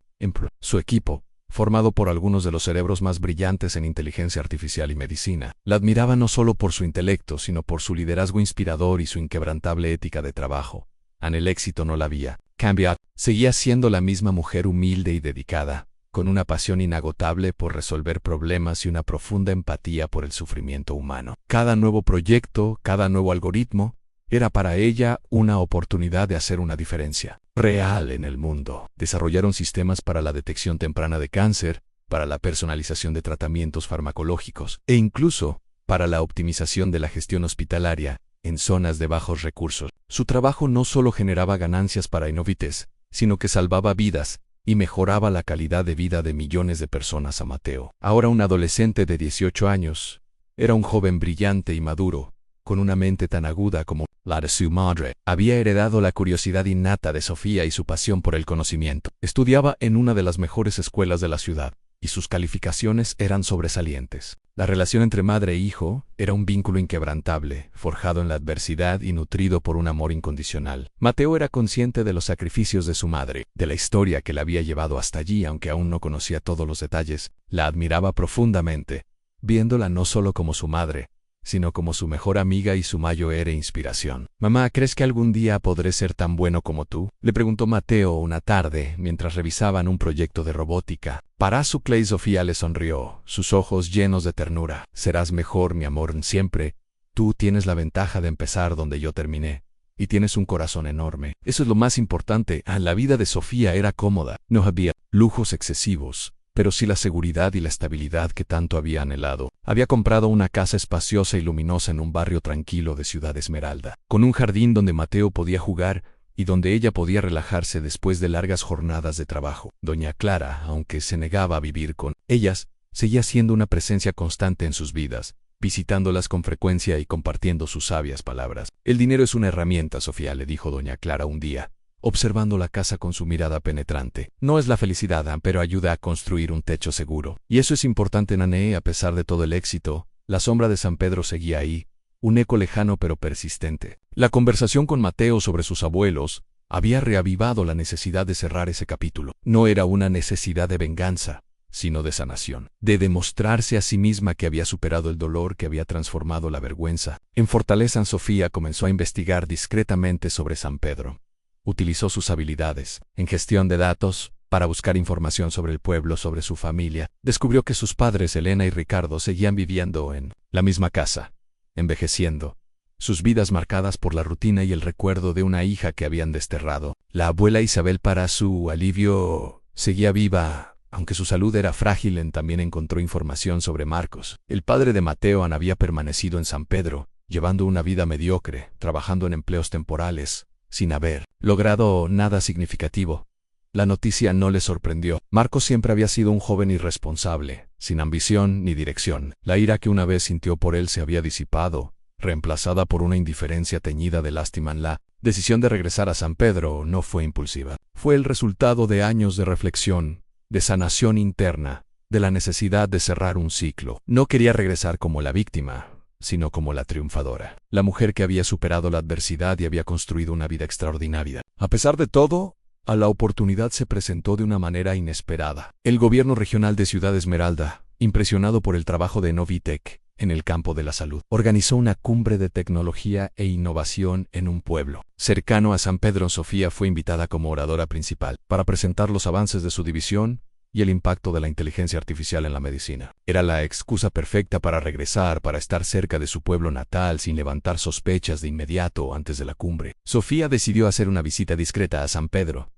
S1: Su equipo, formado por algunos de los cerebros más brillantes en inteligencia artificial y medicina, la admiraba no solo por su intelecto, sino por su liderazgo inspirador y su inquebrantable ética de trabajo. El éxito no la había cambiado. Seguía siendo la misma mujer humilde y dedicada, con una pasión inagotable por resolver problemas y una profunda empatía por el sufrimiento humano. Cada nuevo proyecto, cada nuevo algoritmo, era para ella una oportunidad de hacer una diferencia real en el mundo. Desarrollaron sistemas para la detección temprana de cáncer, para la personalización de tratamientos farmacológicos e incluso para la optimización de la gestión hospitalaria en zonas de bajos recursos. Su trabajo no solo generaba ganancias para Innovitech, sino que salvaba vidas y mejoraba la calidad de vida de millones de personas. Mateo, ahora un adolescente de 18 años, era un joven brillante y maduro, con una mente tan aguda como la de su madre. Había heredado la curiosidad innata de Sofía y su pasión por el conocimiento. Estudiaba en una de las mejores escuelas de la ciudad, y sus calificaciones eran sobresalientes. La relación entre madre e hijo era un vínculo inquebrantable, forjado en la adversidad y nutrido por un amor incondicional. Mateo era consciente de los sacrificios de su madre, de la historia que la había llevado hasta allí, aunque aún no conocía todos los detalles. La admiraba profundamente, viéndola no solo como su madre, sino como su mejor amiga y su mayor inspiración. «Mamá, ¿crees que algún día podré ser tan bueno como tú?», le preguntó Mateo una tarde mientras revisaban un proyecto de robótica. Para su Clay, Sofía le sonrió, sus ojos llenos de ternura. «Serás mejor, mi amor, siempre. Tú tienes la ventaja de empezar donde yo terminé. Y tienes un corazón enorme. Eso es lo más importante». La vida de Sofía era cómoda. No había lujos excesivos, pero sí la seguridad y la estabilidad que tanto había anhelado. Había comprado una casa espaciosa y luminosa en un barrio tranquilo de Ciudad Esmeralda, con un jardín donde Mateo podía jugar y donde ella podía relajarse después de largas jornadas de trabajo. Doña Clara, aunque se negaba a vivir con ellas, seguía siendo una presencia constante en sus vidas, visitándolas con frecuencia y compartiendo sus sabias palabras. «El dinero es una herramienta, Sofía», le dijo Doña Clara un día, observando la casa con su mirada penetrante. «No es la felicidad, pero ayuda a construir un techo seguro. Y eso es importante, Nané». A pesar de todo el éxito, la sombra de San Pedro seguía ahí, un eco lejano pero persistente. La conversación con Mateo sobre sus abuelos había reavivado la necesidad de cerrar ese capítulo. No era una necesidad de venganza, sino de sanación, de demostrarse a sí misma que había superado el dolor, que había transformado la vergüenza. En Fortaleza, Sofía comenzó a investigar discretamente sobre San Pedro. Utilizó sus habilidades en gestión de datos para buscar información sobre el pueblo, sobre su familia. Descubrió que sus padres, Elena y Ricardo, seguían viviendo en la misma casa, envejeciendo, sus vidas marcadas por la rutina y el recuerdo de una hija que habían desterrado. La abuela Isabel, para su alivio, seguía viva, aunque su salud era frágil. También encontró información sobre Marcos. El padre de Mateo había permanecido en San Pedro, llevando una vida mediocre, trabajando en empleos temporales, sin haber logrado nada significativo. La noticia no le sorprendió. Marcos siempre había sido un joven irresponsable, sin ambición ni dirección. La ira que una vez sintió por él se había disipado, reemplazada por una indiferencia teñida de lástima. La decisión de regresar a San Pedro no fue impulsiva. Fue el resultado de años de reflexión, de sanación interna, de la necesidad de cerrar un ciclo. No quería regresar como la víctima, sino como la triunfadora, la mujer que había superado la adversidad y había construido una vida extraordinaria. A pesar de todo, la oportunidad se presentó de una manera inesperada. El gobierno regional de Ciudad Esmeralda, impresionado por el trabajo de Innovitech en el campo de la salud, organizó una cumbre de tecnología e innovación en un pueblo cercano a San Pedro. Sofía fue invitada como oradora principal para presentar los avances de su división y el impacto de la inteligencia artificial en la medicina. Era la excusa perfecta para regresar, para estar cerca de su pueblo natal sin levantar sospechas de inmediato antes de la cumbre. Sofía decidió hacer una visita discreta a San Pedro.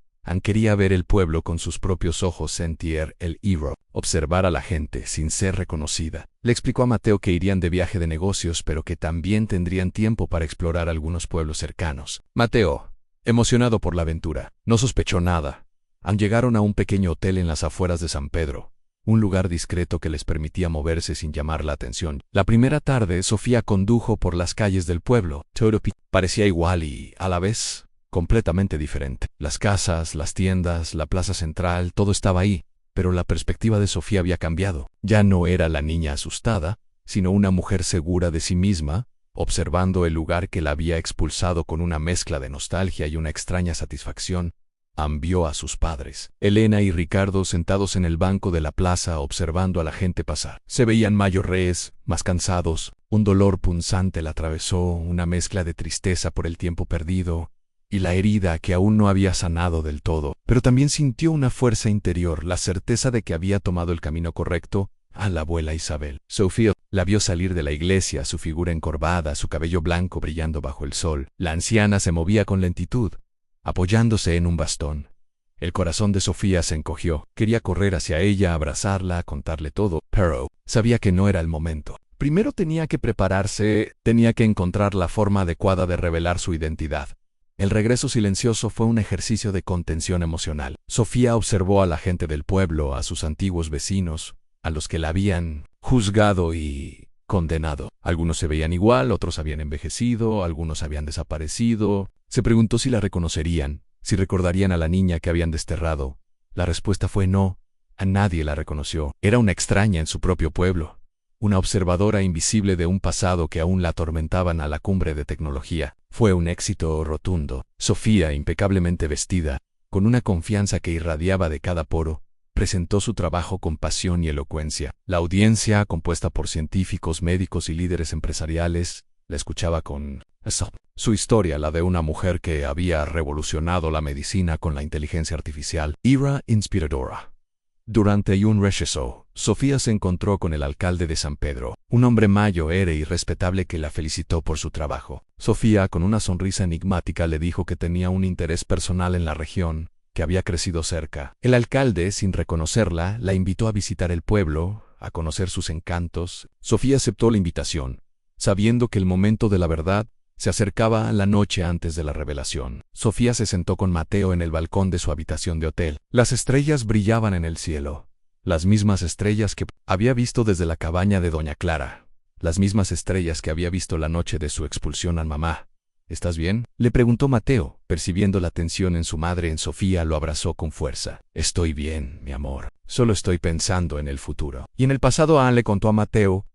S1: Quería ver el pueblo con sus propios ojos, sentir el héroe, observar a la gente sin ser reconocida. Le explicó a Mateo que irían de viaje de negocios, pero que también tendrían tiempo para explorar algunos pueblos cercanos. Mateo, emocionado por la aventura, no sospechó nada. Llegaron a un pequeño hotel en las afueras de San Pedro, un lugar discreto que les permitía moverse sin llamar la atención. La primera tarde, Sofía condujo por las calles del pueblo. Todo parecía igual y, a la vez, completamente diferente. Las casas, las tiendas, la plaza central, todo estaba ahí, pero la perspectiva de Sofía había cambiado. Ya no era la niña asustada, sino una mujer segura de sí misma, observando el lugar que la había expulsado con una mezcla de nostalgia y una extraña satisfacción. Vio a sus padres, Elena y Ricardo, sentados en el banco de la plaza observando a la gente pasar. Se veían mayores, más cansados, un dolor punzante la atravesó, una mezcla de tristeza por el tiempo perdido y la herida que aún no había sanado del todo, pero también sintió una fuerza interior, la certeza de que había tomado el camino correcto. A la abuela Isabel. Sofía la vio salir de la iglesia, su figura encorvada, su cabello blanco brillando bajo el sol. La anciana se movía con lentitud, apoyándose en un bastón. El corazón de Sofía se encogió. Quería correr hacia ella, abrazarla, contarle todo, pero sabía que no era el momento. Primero tenía que prepararse, tenía que encontrar la forma adecuada de revelar su identidad. El regreso silencioso fue un ejercicio de contención emocional. Sofía observó a la gente del pueblo, a sus antiguos vecinos, a los que la habían juzgado y condenado. Algunos se veían igual, otros habían envejecido, algunos habían desaparecido. Se preguntó si la reconocerían, si recordarían a la niña que habían desterrado. La respuesta fue no. A nadie la reconoció. Era una extraña en su propio pueblo, una observadora invisible de un pasado que aún la atormentaban. A la cumbre de tecnología. Fue un éxito rotundo. Sofía, impecablemente vestida, con una confianza que irradiaba de cada poro, presentó su trabajo con pasión y elocuencia. La audiencia, compuesta por científicos, médicos y líderes empresariales, la escuchaba con asombro. Su historia, la de una mujer que había revolucionado la medicina con la inteligencia artificial, era inspiradora. Durante un receso, Sofía se encontró con el alcalde de San Pedro, un hombre mayor y respetable que la felicitó por su trabajo. Sofía, con una sonrisa enigmática, le dijo que tenía un interés personal en la región, que había crecido cerca. El alcalde, sin reconocerla, la invitó a visitar el pueblo, a conocer sus encantos. Sofía aceptó la invitación, sabiendo que el momento de la verdad se acercaba a la noche antes de la revelación. Sofía se sentó con Mateo en el balcón de su habitación de hotel. Las estrellas brillaban en el cielo, las mismas estrellas que había visto desde la cabaña de Doña Clara, las mismas estrellas que había visto la noche de su expulsión a mamá. ¿Estás bien?, le preguntó Mateo, percibiendo la tensión en su madre. En Sofía lo abrazó con fuerza. Estoy bien, mi amor. Solo estoy pensando en el futuro. Y en el pasado Anne le contó a Mateo,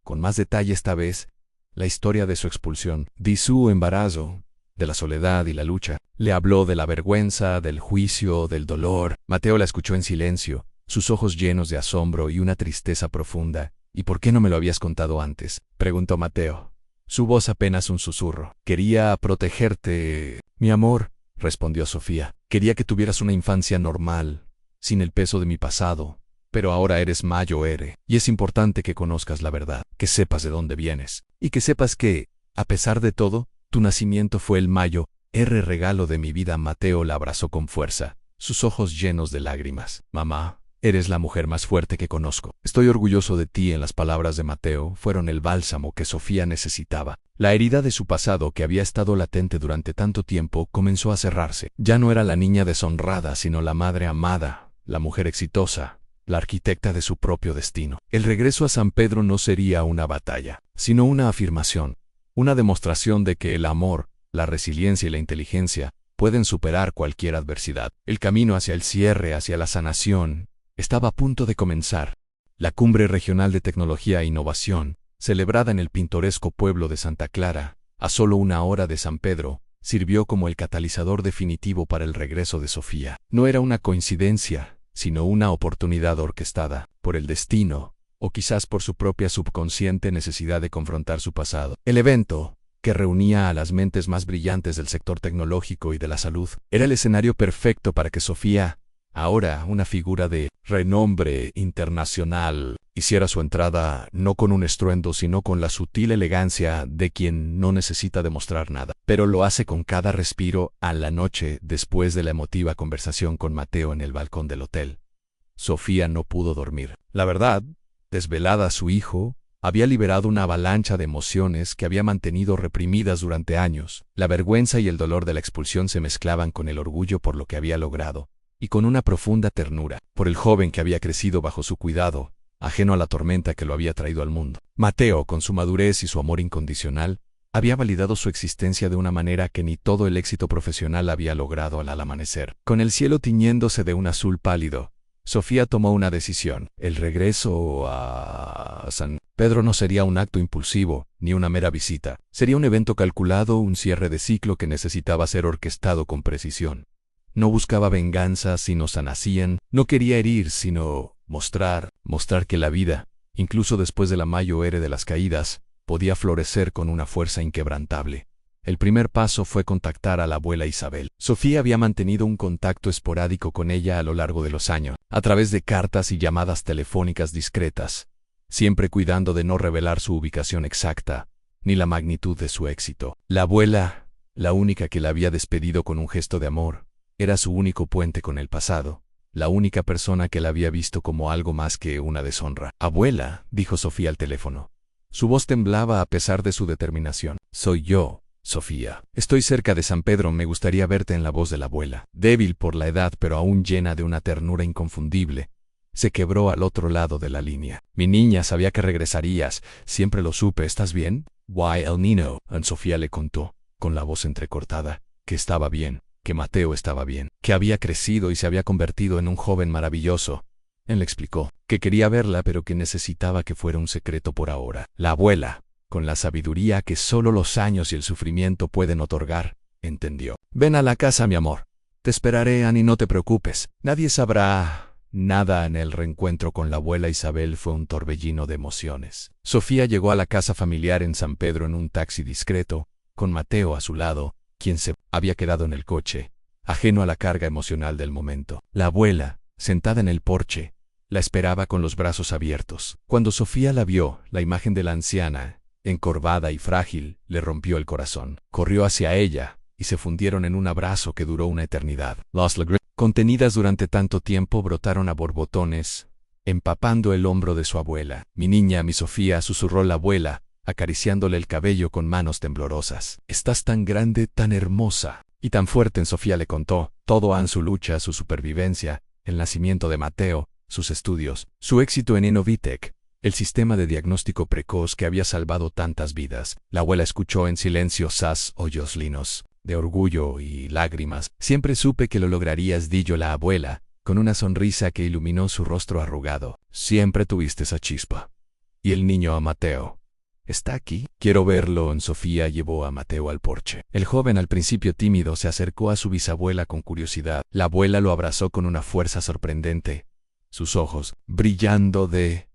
S1: con más detalle esta vez, la historia de su expulsión, de su embarazo, de la soledad y la lucha. Le habló de la vergüenza, del juicio, del dolor. Mateo la escuchó en silencio, sus ojos llenos de asombro y una tristeza profunda. ¿Y por qué no me lo habías contado antes?, preguntó Mateo. Su voz apenas un susurro. Quería protegerte, mi amor, respondió Sofía. Quería que tuvieras una infancia normal, sin el peso de mi pasado. Pero ahora eres mayor, y es importante que conozcas la verdad, que sepas de dónde vienes, y que sepas que, a pesar de todo, tu nacimiento fue el mayor regalo de mi vida. Mateo la abrazó con fuerza, sus ojos llenos de lágrimas. Mamá, eres la mujer más fuerte que conozco. Estoy orgulloso de ti. En las palabras de Mateo fueron el bálsamo que Sofía necesitaba. La herida de su pasado, que había estado latente durante tanto tiempo, comenzó a cerrarse. Ya no era la niña deshonrada, sino la madre amada, la mujer exitosa, la arquitecta de su propio destino. El regreso a San Pedro no sería una batalla, sino una afirmación, una demostración de que el amor, la resiliencia y la inteligencia pueden superar cualquier adversidad. El camino hacia el cierre, hacia la sanación, estaba a punto de comenzar. La Cumbre Regional de Tecnología e Innovación, celebrada en el pintoresco pueblo de Santa Clara, a solo 1 hora de San Pedro, sirvió como el catalizador definitivo para el regreso de Sofía. No era una coincidencia, sino una oportunidad orquestada por el destino, o quizás por su propia subconsciente necesidad de confrontar su pasado. El evento, que reunía a las mentes más brillantes del sector tecnológico y de la salud, era el escenario perfecto para que Sofía Ahora, una figura de renombre internacional hiciera su entrada no con un estruendo, sino con la sutil elegancia de quien no necesita demostrar nada, pero lo hace con cada respiro. A la noche, después de la emotiva conversación con Mateo en el balcón del hotel, Sofía no pudo dormir. La verdad, desvelada, su hijo había liberado una avalancha de emociones que había mantenido reprimidas durante años. La vergüenza y el dolor de la expulsión se mezclaban con el orgullo por lo que había logrado, y con una profunda ternura por el joven que había crecido bajo su cuidado, ajeno a la tormenta que lo había traído al mundo. Mateo, con su madurez y su amor incondicional, había validado su existencia de una manera que ni todo el éxito profesional había logrado al amanecer. Con el cielo tiñéndose de un azul pálido, Sofía tomó una decisión. El regreso a San Pedro no sería un acto impulsivo, ni una mera visita. Sería un evento calculado, un cierre de ciclo que necesitaba ser orquestado con precisión. No buscaba venganza, sino sanación. No quería herir, sino mostrar que la vida, incluso después de la mayor era de las caídas, podía florecer con una fuerza inquebrantable. El primer paso fue contactar a la abuela Isabel. Sofía había mantenido un contacto esporádico con ella a lo largo de los años, a través de cartas y llamadas telefónicas discretas, siempre cuidando de no revelar su ubicación exacta, ni la magnitud de su éxito. La abuela, la única que la había despedido con un gesto de amor, era su único puente con el pasado, la única persona que la había visto como algo más que una deshonra. «Abuela», dijo Sofía al teléfono. Su voz temblaba a pesar de su determinación. «Soy yo, Sofía. Estoy cerca de San Pedro, me gustaría verte». En la voz de la abuela, débil por la edad pero aún llena de una ternura inconfundible, se quebró al otro lado de la línea. «Mi niña, sabía que regresarías, siempre lo supe. ¿Estás bien?» «Why, el niño», Sofía le contó, con la voz entrecortada, que estaba bien, que Mateo estaba bien, que había crecido y se había convertido en un joven maravilloso. Él le explicó que quería verla pero que necesitaba que fuera un secreto por ahora. La abuela, con la sabiduría que solo los años y el sufrimiento pueden otorgar, entendió. «Ven a la casa, mi amor. Te esperaré, Annie, no te preocupes. Nadie sabrá nada». En el reencuentro con la abuela Isabel fue un torbellino de emociones. Sofía llegó a la casa familiar en San Pedro en un taxi discreto, con Mateo a su lado, quien se había quedado en el coche, ajeno a la carga emocional del momento. La abuela, sentada en el porche, la esperaba con los brazos abiertos. Cuando Sofía la vio, la imagen de la anciana, encorvada y frágil, le rompió el corazón. Corrió hacia ella, y se fundieron en un abrazo que duró una eternidad. Las lágrimas, contenidas durante tanto tiempo, brotaron a borbotones, empapando el hombro de su abuela. «Mi niña, mi Sofía», susurró la abuela, acariciándole el cabello con manos temblorosas. «Estás tan grande, tan hermosa y tan fuerte». Sofía le contó todo: su lucha, su supervivencia, el nacimiento de Mateo, sus estudios, su éxito en Innovitec, el sistema de diagnóstico precoz que había salvado tantas vidas. La abuela escuchó en silencio sas hoyos linos, de orgullo y lágrimas. «Siempre supe que lo lograrías», dijo la abuela, con una sonrisa que iluminó su rostro arrugado. «Siempre tuviste esa chispa». «¿Y el niño, a Mateo? ¿Está aquí?» «Quiero verlo». Sofía llevó a Mateo al porche. El joven, al principio tímido, se acercó a su bisabuela con curiosidad. La abuela lo abrazó con una fuerza sorprendente, sus ojos brillando de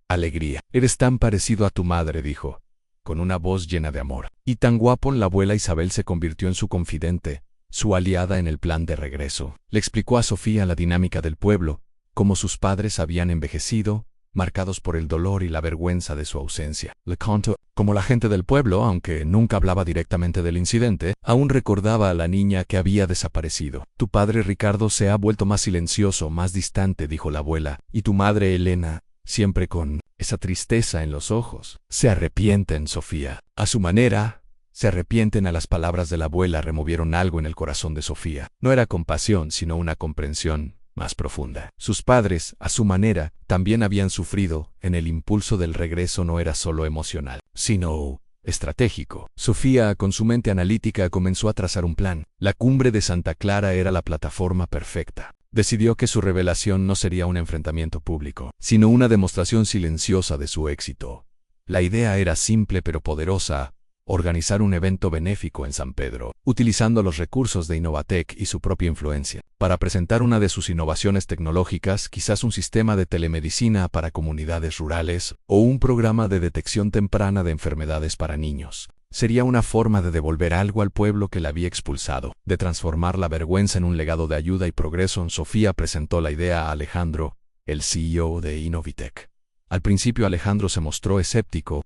S1: alegría. «Eres tan parecido a tu madre», dijo, con una voz llena de amor. «Y tan guapo». La abuela Isabel se convirtió en su confidente, su aliada en el plan de regreso. Le explicó a Sofía la dinámica del pueblo, cómo sus padres habían envejecido, marcados por el dolor y la vergüenza de su ausencia. Le contó cómo la gente del pueblo, aunque nunca hablaba directamente del incidente, aún recordaba a la niña que había desaparecido. «Tu padre Ricardo se ha vuelto más silencioso, más distante», dijo la abuela, «y tu madre Elena, siempre con esa tristeza en los ojos. Se arrepienten, Sofía». A su manera, se arrepienten. A las palabras de la abuela removieron algo en el corazón de Sofía. No era compasión, sino una comprensión más profunda. Sus padres, a su manera, también habían sufrido. En el impulso del regreso no era solo emocional, sino estratégico. Sofía, con su mente analítica, comenzó a trazar un plan. La cumbre de Santa Clara era la plataforma perfecta. Decidió que su revelación no sería un enfrentamiento público, sino una demostración silenciosa de su éxito. La idea era simple pero poderosa: organizar un evento benéfico en San Pedro, utilizando los recursos de Innovatec y su propia influencia, para presentar una de sus innovaciones tecnológicas, quizás un sistema de telemedicina para comunidades rurales o un programa de detección temprana de enfermedades para niños. Sería una forma de devolver algo al pueblo que la había expulsado, de transformar la vergüenza en un legado de ayuda y progreso. Sofía presentó la idea a Alejandro, el CEO de Innovitec. Al principio Alejandro se mostró escéptico.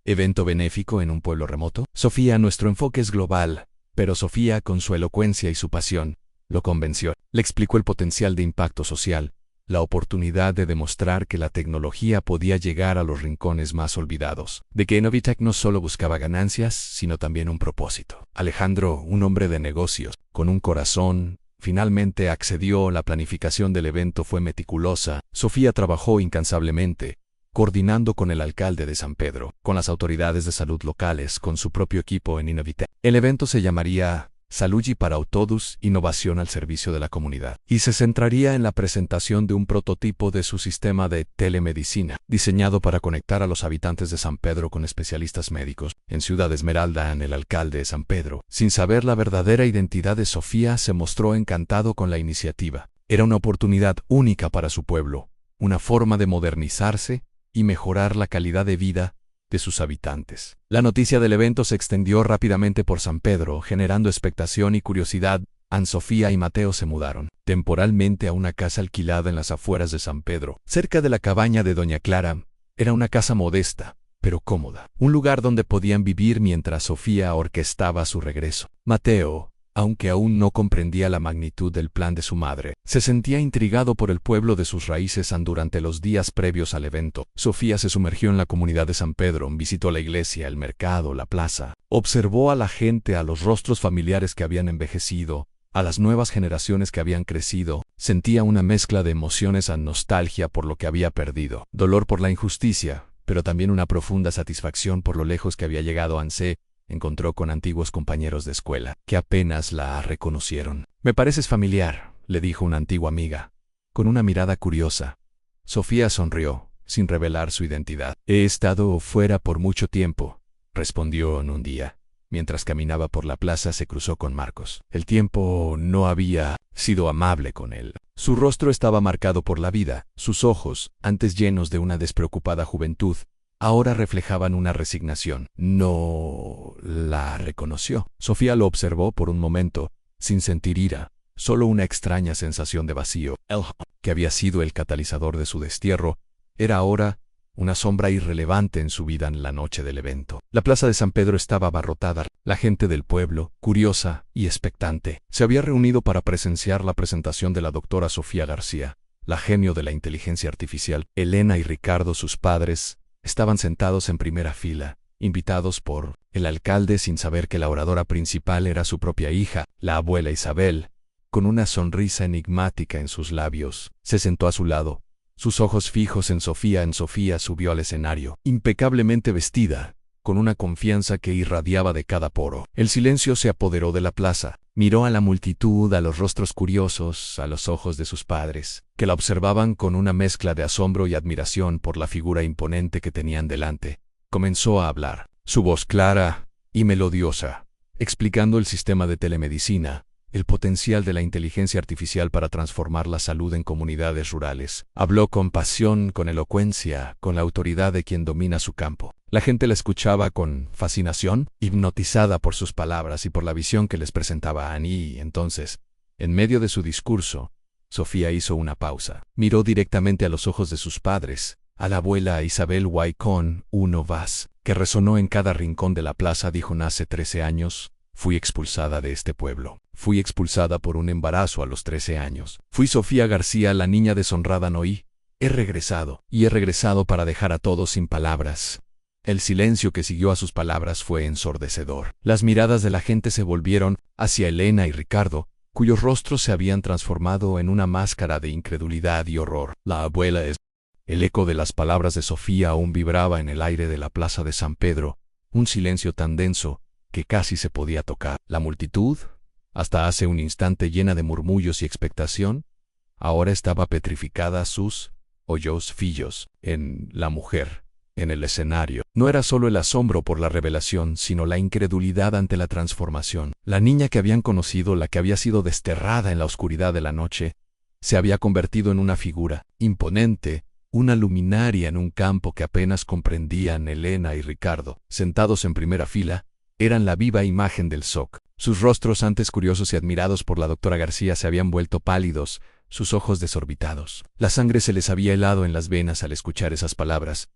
S1: ¿Evento benéfico en un pueblo remoto? Sofía, nuestro enfoque es global, pero Sofía, con su elocuencia y su pasión, lo convenció. Le explicó el potencial de impacto social, la oportunidad de demostrar que la tecnología podía llegar a los rincones más olvidados, de que Innovitec no solo buscaba ganancias, sino también un propósito. Alejandro, un hombre de negocios, con un corazón, finalmente accedió. La planificación del evento fue meticulosa. Sofía trabajó incansablemente, coordinando con el alcalde de San Pedro, con las autoridades de salud locales, con su propio equipo en Innovitec. El evento se llamaría Salugi para Todos, innovación al servicio de la comunidad, y se centraría en la presentación de un prototipo de su sistema de telemedicina, diseñado para conectar a los habitantes de San Pedro con especialistas médicos. En Ciudad Esmeralda, el alcalde de San Pedro, sin saber la verdadera identidad de Sofía, se mostró encantado con la iniciativa. Era una oportunidad única para su pueblo, una forma de modernizarse y mejorar la calidad de vida de sus habitantes. La noticia del evento se extendió rápidamente por San Pedro, generando expectación y curiosidad. Sofía y Mateo se mudaron temporalmente a una casa alquilada en las afueras de San Pedro, cerca de la cabaña de Doña Clara. Era una casa modesta, pero cómoda, un lugar donde podían vivir mientras Sofía orquestaba su regreso. Mateo, aunque aún no comprendía la magnitud del plan de su madre, se sentía intrigado por el pueblo de sus raíces. Durante los días previos al evento, Sofía se sumergió en la comunidad de San Pedro, visitó la iglesia, el mercado, la plaza, observó a la gente, a los rostros familiares que habían envejecido, a las nuevas generaciones que habían crecido. Sentía una mezcla de emociones, nostalgia por lo que había perdido, dolor por la injusticia, pero también una profunda satisfacción por lo lejos que había llegado. Se encontró con antiguos compañeros de escuela, que apenas la reconocieron. «Me pareces familiar», le dijo una antigua amiga, con una mirada curiosa. Sofía sonrió, sin revelar su identidad. «He estado fuera por mucho tiempo», respondió en un día. Mientras caminaba por la plaza se cruzó con Marcos. El tiempo no había sido amable con él. Su rostro estaba marcado por la vida. Sus ojos, antes llenos de una despreocupada juventud, ahora reflejaban una resignación. No la reconoció. Sofía lo observó por un momento, sin sentir ira, solo una extraña sensación de vacío. Él, que había sido el catalizador de su destierro, era ahora una sombra irrelevante en su vida. En la noche del evento, la plaza de San Pedro estaba abarrotada. La gente del pueblo, curiosa y expectante, se había reunido para presenciar la presentación de la doctora Sofía García, la genio de la inteligencia artificial. Elena y Ricardo, sus padres, estaban sentados en primera fila, invitados por el alcalde, sin saber que la oradora principal era su propia hija, la abuela Isabel. Con una sonrisa enigmática en sus labios, se sentó a su lado, sus ojos fijos en Sofía. Sofía subió al escenario, impecablemente vestida, con una confianza que irradiaba de cada poro. El silencio se apoderó de la plaza. Miró a la multitud, a los rostros curiosos, a los ojos de sus padres, que la observaban con una mezcla de asombro y admiración por la figura imponente que tenían delante. Comenzó a hablar, su voz clara y melodiosa, explicando el sistema de telemedicina, el potencial de la inteligencia artificial para transformar la salud en comunidades rurales. Habló con pasión, con elocuencia, con la autoridad de quien domina su campo. La gente la escuchaba con fascinación, hipnotizada por sus palabras y por la visión que les presentaba Annie. Entonces, en medio de su discurso, Sofía hizo una pausa. Miró directamente a los ojos de sus padres, a la abuela Isabel Guay con uno vas, que resonó en cada rincón de la plaza. Dijo: hace 13 años, fui expulsada de este pueblo. Fui expulsada por un embarazo a los 13 años. Fui Sofía García, la niña deshonrada. Noí. He regresado, y he regresado para dejar a todos sin palabras. El silencio que siguió a sus palabras fue ensordecedor. Las miradas de la gente se volvieron hacia Elena y Ricardo, cuyos rostros se habían transformado en una máscara de incredulidad y horror. La abuela es... El eco de las palabras de Sofía aún vibraba en el aire de la plaza de San Pedro, un silencio tan denso que casi se podía tocar. La multitud, hasta hace un instante llena de murmullos y expectación, ahora estaba petrificada. Sus ojos fijos en la mujer, en el escenario. No era solo el asombro por la revelación, sino la incredulidad ante la transformación. La niña que habían conocido, la que había sido desterrada en la oscuridad de la noche, se había convertido en una figura imponente, una luminaria en un campo que apenas comprendían. Elena y Ricardo, sentados en primera fila, eran la viva imagen del shock. Sus rostros, antes curiosos y admirados por la doctora García, se habían vuelto pálidos, sus ojos desorbitados. La sangre se les había helado en las venas al escuchar esas palabras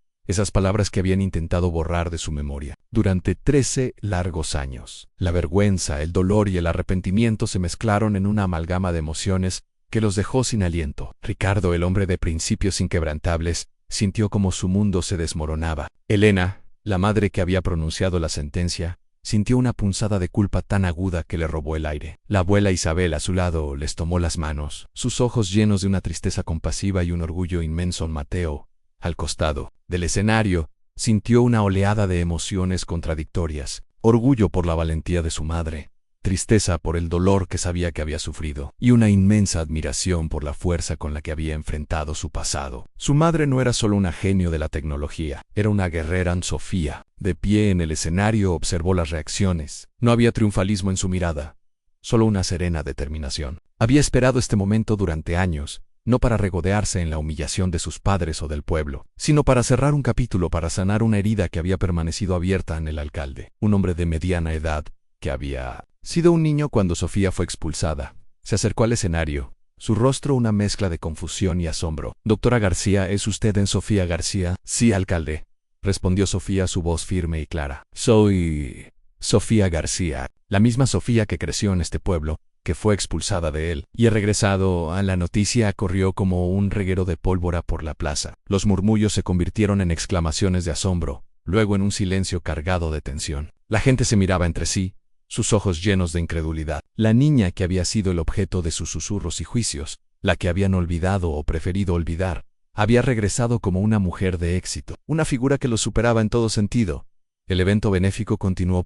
S1: que habían intentado borrar de su memoria durante 13 largos años. La vergüenza, el dolor y el arrepentimiento se mezclaron en una amalgama de emociones que los dejó sin aliento. Ricardo, el hombre de principios inquebrantables, sintió como su mundo se desmoronaba. Elena, la madre que había pronunciado la sentencia, sintió una punzada de culpa tan aguda que le robó el aire. La abuela Isabel, a su lado, les tomó las manos, sus ojos llenos de una tristeza compasiva y un orgullo inmenso. Mateo, al costado del escenario, sintió una oleada de emociones contradictorias: orgullo por la valentía de su madre, tristeza por el dolor que sabía que había sufrido, y una inmensa admiración por la fuerza con la que había enfrentado su pasado. Su madre no era solo una genio de la tecnología, era una guerrera. Sofía, de pie en el escenario, observó las reacciones. No había triunfalismo en su mirada, solo una serena determinación. Había esperado este momento durante años, no para regodearse en la humillación de sus padres o del pueblo, sino para cerrar un capítulo, para sanar una herida que había permanecido abierta en el alcalde, un hombre de mediana edad, que había sido un niño cuando Sofía fue expulsada. Se acercó al escenario, su rostro una mezcla de confusión y asombro. «Doctora García, ¿es usted en Sofía García?» «Sí, alcalde», respondió Sofía, su voz firme y clara. «Soy Sofía García, la misma Sofía que creció en este pueblo, que fue expulsada de él, y he regresado a la noticia». Corrió como un reguero de pólvora por la plaza. Los murmullos se convirtieron en exclamaciones de asombro, luego en un silencio cargado de tensión. La gente se miraba entre sí, sus ojos llenos de incredulidad. La niña que había sido el objeto de sus susurros y juicios, la que habían olvidado o preferido olvidar, había regresado como una mujer de éxito, una figura que lo superaba en todo sentido. El evento benéfico continuó.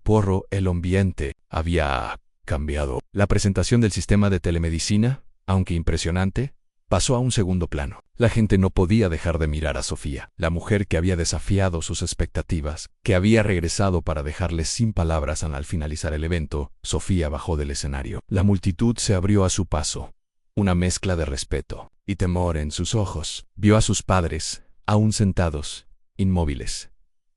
S1: El ambiente había cambiado. La presentación del sistema de telemedicina, aunque impresionante, pasó a un segundo plano. La gente no podía dejar de mirar a Sofía, la mujer que había desafiado sus expectativas, que había regresado para dejarles sin palabras. Al finalizar el evento, Sofía bajó del escenario. La multitud se abrió a su paso, una mezcla de respeto y temor en sus ojos. Vio a sus padres, aún sentados, inmóviles.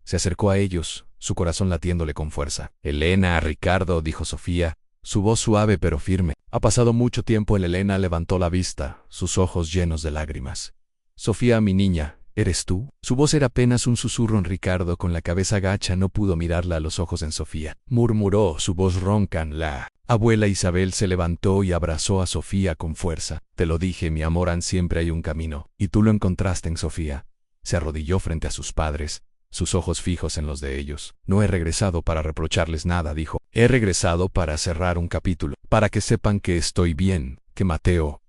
S1: Se acercó a ellos, su corazón latiéndole con fuerza. «Elena, Ricardo», dijo Sofía, su voz suave pero firme. «Ha pasado mucho tiempo». Elena levantó la vista, sus ojos llenos de lágrimas. «Sofía, mi niña, ¿eres tú?». Su voz era apenas un susurro. Ricardo, con la cabeza gacha, no pudo mirarla a los ojos. «En Sofía», murmuró, su voz ronca. La abuela Isabel se levantó y abrazó a Sofía con fuerza. «Te lo dije, mi amor, siempre hay un camino, y tú lo encontraste en Sofía». Se arrodilló frente a sus padres, sus ojos fijos en los de ellos. «No he regresado para reprocharles nada», dijo. «He regresado para cerrar un capítulo, para que sepan que estoy bien, que Mateo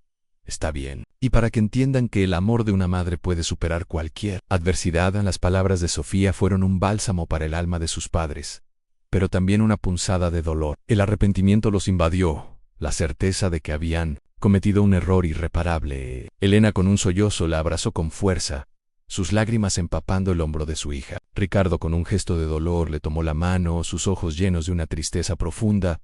S1: está bien, y para que entiendan que el amor de una madre puede superar cualquier adversidad». Las palabras de Sofía fueron un bálsamo para el alma de sus padres, pero también una punzada de dolor. El arrepentimiento los invadió, la certeza de que habían cometido un error irreparable. Elena, con un sollozo, la abrazó con fuerza, sus lágrimas empapando el hombro de su hija. Ricardo, con un gesto de dolor, le tomó la mano, sus ojos llenos de una tristeza profunda.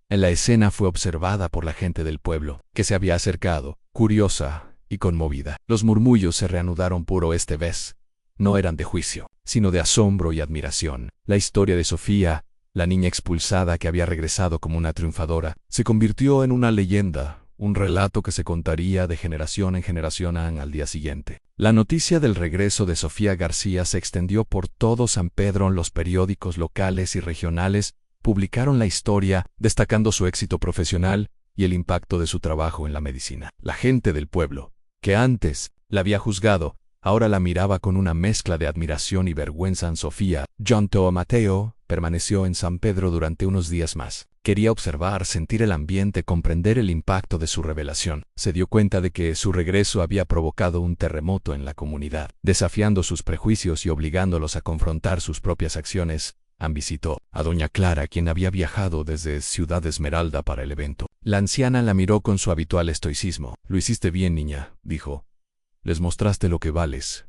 S1: La escena fue observada por la gente del pueblo, que se había acercado, curiosa y conmovida. Los murmullos se reanudaron, pero esta vez no eran de juicio, sino de asombro y admiración. La historia de Sofía, la niña expulsada que había regresado como una triunfadora, se convirtió en una leyenda, un relato que se contaría de generación en generación. Al día siguiente, la noticia del regreso de Sofía García se extendió por todo San Pedro. Los periódicos locales y regionales publicaron la historia, destacando su éxito profesional y el impacto de su trabajo en la medicina. La gente del pueblo, que antes la había juzgado, ahora la miraba con una mezcla de admiración y vergüenza. Sofía, junto a Mateo, permaneció en San Pedro durante unos días más. Quería observar, sentir el ambiente, comprender el impacto de su revelación. Se dio cuenta de que su regreso había provocado un terremoto en la comunidad, desafiando sus prejuicios y obligándolos a confrontar sus propias acciones. Visitó a doña Clara, quien había viajado desde Ciudad Esmeralda para el evento. La anciana la miró con su habitual estoicismo. «Lo hiciste bien, niña», dijo. «Les mostraste lo que vales.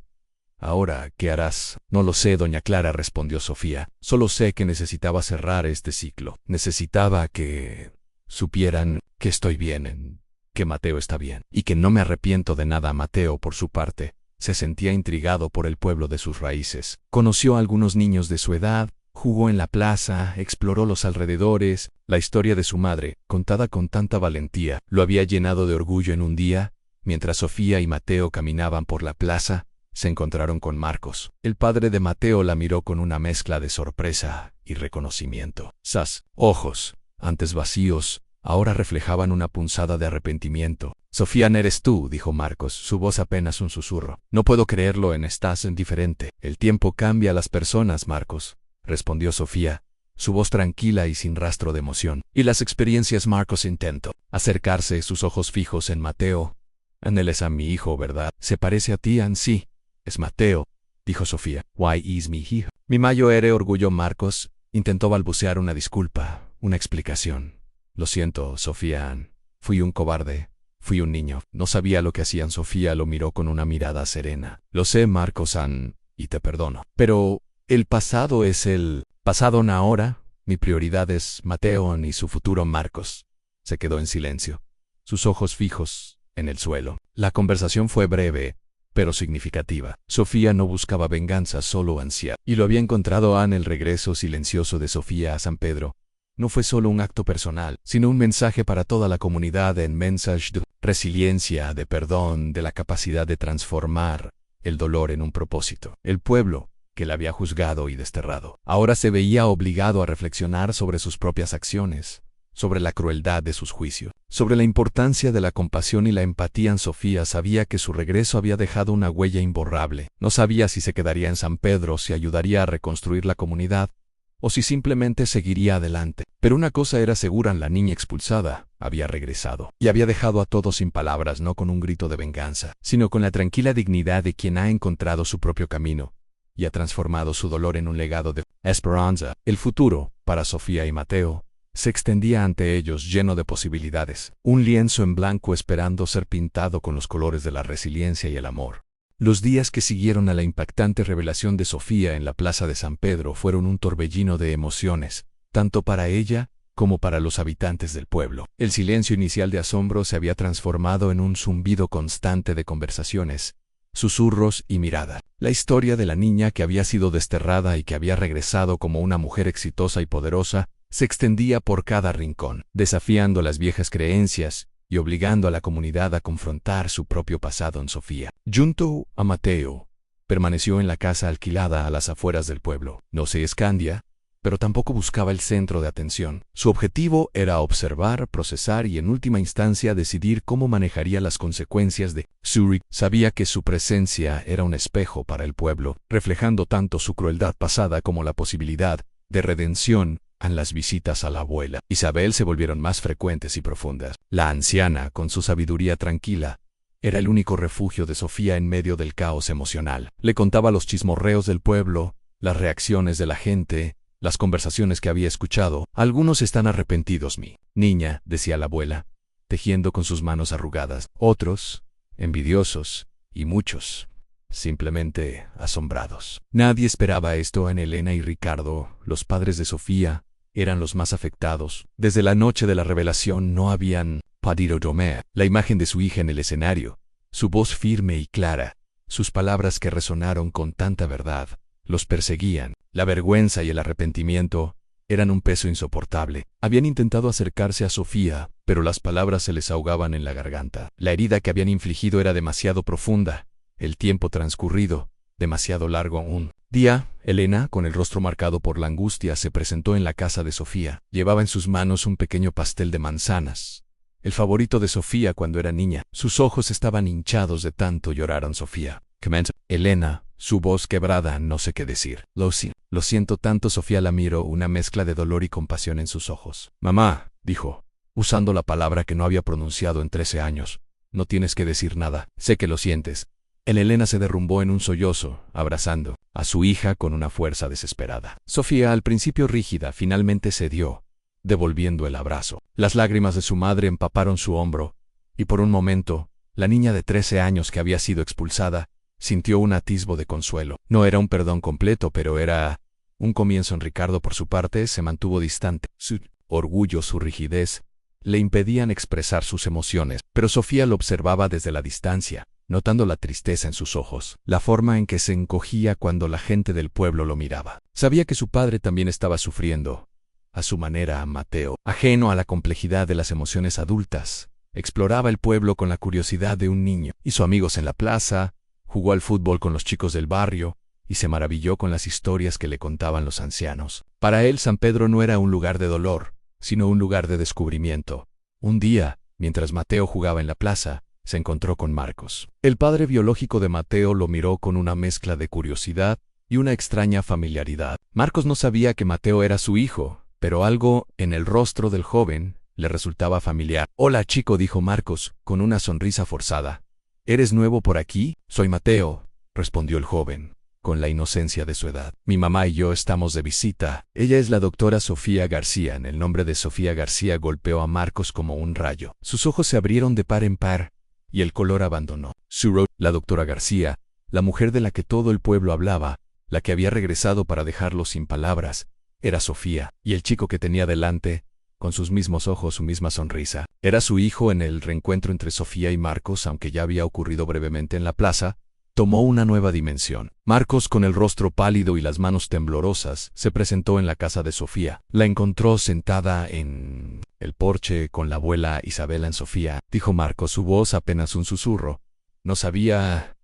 S1: Ahora, ¿qué harás?». «No lo sé, doña Clara», respondió Sofía. «Solo sé que necesitaba cerrar este ciclo. Necesitaba que supieran que estoy bien, que Mateo está bien, y que no me arrepiento de nada». Mateo, por su parte, se sentía intrigado por el pueblo de sus raíces. Conoció a algunos niños de su edad, Jugó en la plaza, exploró los alrededores. La historia de su madre, contada con tanta valentía, lo había llenado de orgullo. En un día, mientras Sofía y Mateo caminaban por la plaza, se encontraron con Marcos. El padre de Mateo la miró con una mezcla de sorpresa y reconocimiento. Sus ojos, antes vacíos, ahora reflejaban una punzada de arrepentimiento. «Sofía, ¿no eres tú?», dijo Marcos, su voz apenas un susurro. «No puedo creerlo, estás indiferente». «El tiempo cambia a las personas, Marcos», respondió Sofía, su voz tranquila y sin rastro de emoción. «Y las experiencias». Marcos intentó acercarse, sus ojos fijos en Mateo. «Él es a mi hijo, ¿verdad? Se parece a ti, sí. Es Mateo», dijo Sofía. «Why is mi hijo?» «Mi mayor orgullo». Marcos intentó balbucear una disculpa, una explicación. «Lo siento, Sofía. Fui un cobarde. Fui un niño. No sabía lo que hacían». Sofía lo miró con una mirada serena. «Lo sé, Marcos, y te perdono. Pero el pasado es el pasado ahora. Mi prioridad es Mateo y su futuro». Marcos se quedó en silencio, sus ojos fijos en el suelo. La conversación fue breve, pero significativa. Sofía no buscaba venganza, solo ansia. Y lo había encontrado. El regreso silencioso de Sofía a San Pedro no fue solo un acto personal, sino un mensaje para toda la comunidad, un mensaje de resiliencia, de perdón, de la capacidad de transformar el dolor en un propósito. El pueblo, que la había juzgado y desterrado, ahora se veía obligado a reflexionar sobre sus propias acciones, sobre la crueldad de sus juicios, sobre la importancia de la compasión y la empatía. Sofía sabía que su regreso había dejado una huella imborrable. No sabía si se quedaría en San Pedro, si ayudaría a reconstruir la comunidad, o si simplemente seguiría adelante. Pero una cosa era segura: la niña expulsada había regresado, y había dejado a todos sin palabras, no con un grito de venganza, sino con la tranquila dignidad de quien ha encontrado su propio camino, y ha transformado su dolor en un legado de esperanza. El futuro, para Sofía y Mateo, se extendía ante ellos lleno de posibilidades, un lienzo en blanco esperando ser pintado con los colores de la resiliencia y el amor. Los días que siguieron a la impactante revelación de Sofía en la plaza de San Pedro fueron un torbellino de emociones, tanto para ella como para los habitantes del pueblo. El silencio inicial de asombro se había transformado en un zumbido constante de conversaciones, susurros y mirada. La historia de la niña que había sido desterrada y que había regresado como una mujer exitosa y poderosa se extendía por cada rincón, desafiando las viejas creencias y obligando a la comunidad a confrontar su propio pasado. En Sofía, junto a Mateo, permaneció en la casa alquilada a las afueras del pueblo. No se escondía, pero tampoco buscaba el centro de atención. Su objetivo era observar, procesar y en última instancia decidir cómo manejaría las consecuencias de Zurich. Sabía que su presencia era un espejo para el pueblo, reflejando tanto su crueldad pasada como la posibilidad de redención. En las visitas a la abuela Isabel se volvieron más frecuentes y profundas. La anciana, con su sabiduría tranquila, era el único refugio de Sofía en medio del caos emocional. Le contaba los chismorreos del pueblo, las reacciones de la gente, las conversaciones que había escuchado. «Algunos están arrepentidos, mi niña», decía la abuela, tejiendo con sus manos arrugadas. «Otros, envidiosos, y muchos, simplemente asombrados». Nadie esperaba esto. En Elena y Ricardo, los padres de Sofía, eran los más afectados. Desde la noche de la revelación no habían podido dormir. La imagen de su hija en el escenario, su voz firme y clara, sus palabras que resonaron con tanta verdad, los perseguían. La vergüenza y el arrepentimiento eran un peso insoportable. Habían intentado acercarse a Sofía, pero las palabras se les ahogaban en la garganta. La herida que habían infligido era demasiado profunda, el tiempo transcurrido, demasiado largo. Un día, Elena, con el rostro marcado por la angustia, se presentó en la casa de Sofía. Llevaba en sus manos un pequeño pastel de manzanas, el favorito de Sofía cuando era niña. Sus ojos estaban hinchados de tanto llorar. Sofía comenzó. Elena, su voz quebrada, no sé qué decir. Lo siento tanto». Sofía la miró, una mezcla de dolor y compasión en sus ojos. «Mamá», dijo, usando la palabra que no había pronunciado en 13 años, «no tienes que decir nada. Sé que lo sientes». Elena se derrumbó en un sollozo, abrazando a su hija con una fuerza desesperada. Sofía, al principio rígida, finalmente cedió, devolviendo el abrazo. Las lágrimas de su madre empaparon su hombro, y por un momento, la niña de 13 años que había sido expulsada, sintió un atisbo de consuelo. No era un perdón completo, pero era un comienzo. En Ricardo, por su parte, se mantuvo distante. Su orgullo, su rigidez, le impedían expresar sus emociones, pero Sofía lo observaba desde la distancia, notando la tristeza en sus ojos, la forma en que se encogía cuando la gente del pueblo lo miraba. Sabía que su padre también estaba sufriendo, a su manera. Mateo, ajeno a la complejidad de las emociones adultas, exploraba el pueblo con la curiosidad de un niño. Hizo amigos en la plaza, jugó al fútbol con los chicos del barrio y se maravilló con las historias que le contaban los ancianos. Para él, San Pedro no era un lugar de dolor, sino un lugar de descubrimiento. Un día, mientras Mateo jugaba en la plaza, se encontró con Marcos. El padre biológico de Mateo lo miró con una mezcla de curiosidad y una extraña familiaridad. Marcos no sabía que Mateo era su hijo, pero algo en el rostro del joven le resultaba familiar. «Hola, chico», dijo Marcos, con una sonrisa forzada. «¿Eres nuevo por aquí?» «Soy Mateo», respondió el joven, con la inocencia de su edad. «Mi mamá y yo estamos de visita. Ella es la doctora Sofía García». En el nombre de Sofía García golpeó a Marcos como un rayo. Sus ojos se abrieron de par en par, y el color abandonó su rostro. La doctora García, la mujer de la que todo el pueblo hablaba, la que había regresado para dejarlo sin palabras, era Sofía, y el chico que tenía delante, con sus mismos ojos, su misma sonrisa, era su hijo. En el reencuentro entre Sofía y Marcos, aunque ya había ocurrido brevemente en la plaza, tomó una nueva dimensión. Marcos, con el rostro pálido y las manos temblorosas, se presentó en la casa de Sofía. La encontró sentada en el porche con la abuela Isabela. «Sofía», dijo Marcos, su voz apenas un susurro. No sabía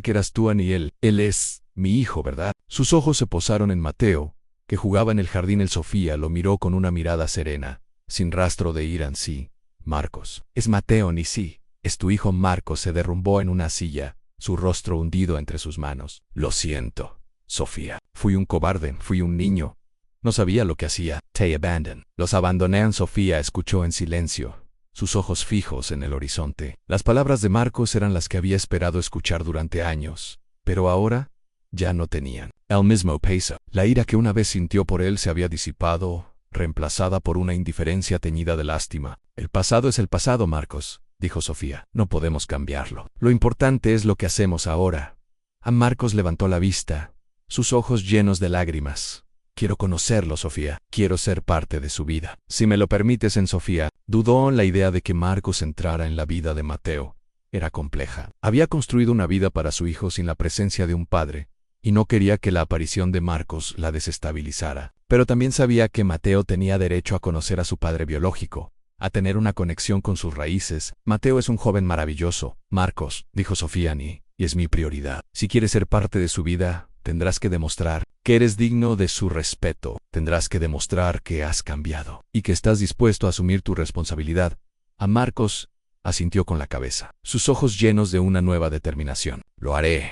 S1: que eras tú ni él. Él es mi hijo, ¿verdad?» Sus ojos se posaron en Mateo, que jugaba en el jardín. Sofía lo miró con una mirada serena, sin rastro de ira. «Sí, Marcos. Es Mateo, ni sí. Es tu hijo». Marcos se derrumbó en una silla, su rostro hundido entre sus manos. «Lo siento, Sofía. Fui un cobarde, fui un niño. No sabía lo que hacía. Te abandoned. Los abandoné». Sofía escuchó en silencio, sus ojos fijos en el horizonte. Las palabras de Marcos eran las que había esperado escuchar durante años, pero ahora ya no tenían el mismo peso. La ira que una vez sintió por él se había disipado, reemplazada por una indiferencia teñida de lástima. «El pasado es el pasado, Marcos», dijo Sofía. «No podemos cambiarlo. Lo importante es lo que hacemos ahora». A Marcos levantó la vista, sus ojos llenos de lágrimas. «Quiero conocerlo, Sofía. Quiero ser parte de su vida. Si me lo permites». En Sofía dudó. La idea de que Marcos entrara en la vida de Mateo era compleja. Había construido una vida para su hijo sin la presencia de un padre, y no quería que la aparición de Marcos la desestabilizara. Pero también sabía que Mateo tenía derecho a conocer a su padre biológico, a tener una conexión con sus raíces. «Mateo es un joven maravilloso, Marcos», dijo Sofía, y es mi prioridad. Si quieres ser parte de su vida, tendrás que demostrar que eres digno de su respeto. Tendrás que demostrar que has cambiado y que estás dispuesto a asumir tu responsabilidad. A Marcos asintió con la cabeza, sus ojos llenos de una nueva determinación. «Lo haré,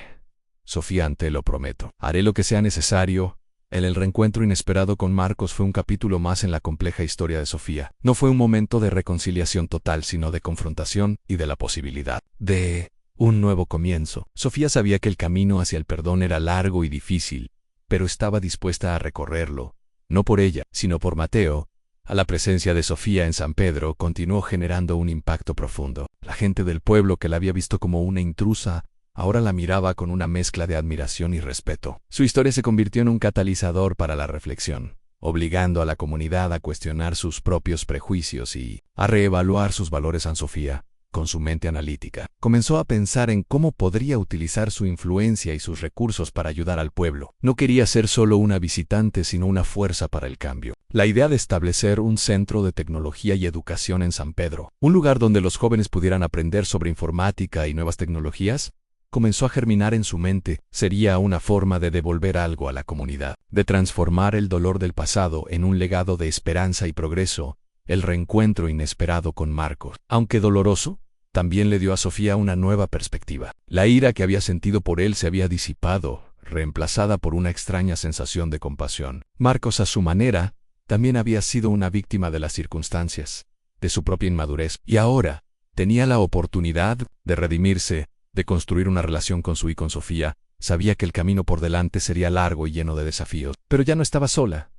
S1: Sofía, te lo prometo. Haré lo que sea necesario». El reencuentro inesperado con Marcos fue un capítulo más en la compleja historia de Sofía. No fue un momento de reconciliación total, sino de confrontación y de la posibilidad de un nuevo comienzo. Sofía sabía que el camino hacia el perdón era largo y difícil, pero estaba dispuesta a recorrerlo, no por ella, sino por Mateo. A la presencia de Sofía en San Pedro continuó generando un impacto profundo. La gente del pueblo, que la había visto como una intrusa, ahora la miraba con una mezcla de admiración y respeto. Su historia se convirtió en un catalizador para la reflexión, obligando a la comunidad a cuestionar sus propios prejuicios y a reevaluar sus valores. Sofía, con su mente analítica, comenzó a pensar en cómo podría utilizar su influencia y sus recursos para ayudar al pueblo. No quería ser solo una visitante, sino una fuerza para el cambio. La idea de establecer un centro de tecnología y educación en San Pedro, un lugar donde los jóvenes pudieran aprender sobre informática y nuevas tecnologías, comenzó a germinar en su mente. Sería una forma de devolver algo a la comunidad, de transformar el dolor del pasado en un legado de esperanza y progreso. El reencuentro inesperado con Marcos, aunque doloroso, también le dio a Sofía una nueva perspectiva. La ira que había sentido por él se había disipado, reemplazada por una extraña sensación de compasión. Marcos, a su manera, también había sido una víctima de las circunstancias, de su propia inmadurez, y ahora tenía la oportunidad de redimirse, de construir una relación con su hijo. Con Sofía sabía que el camino por delante sería largo y lleno de desafíos, pero ya no estaba sola.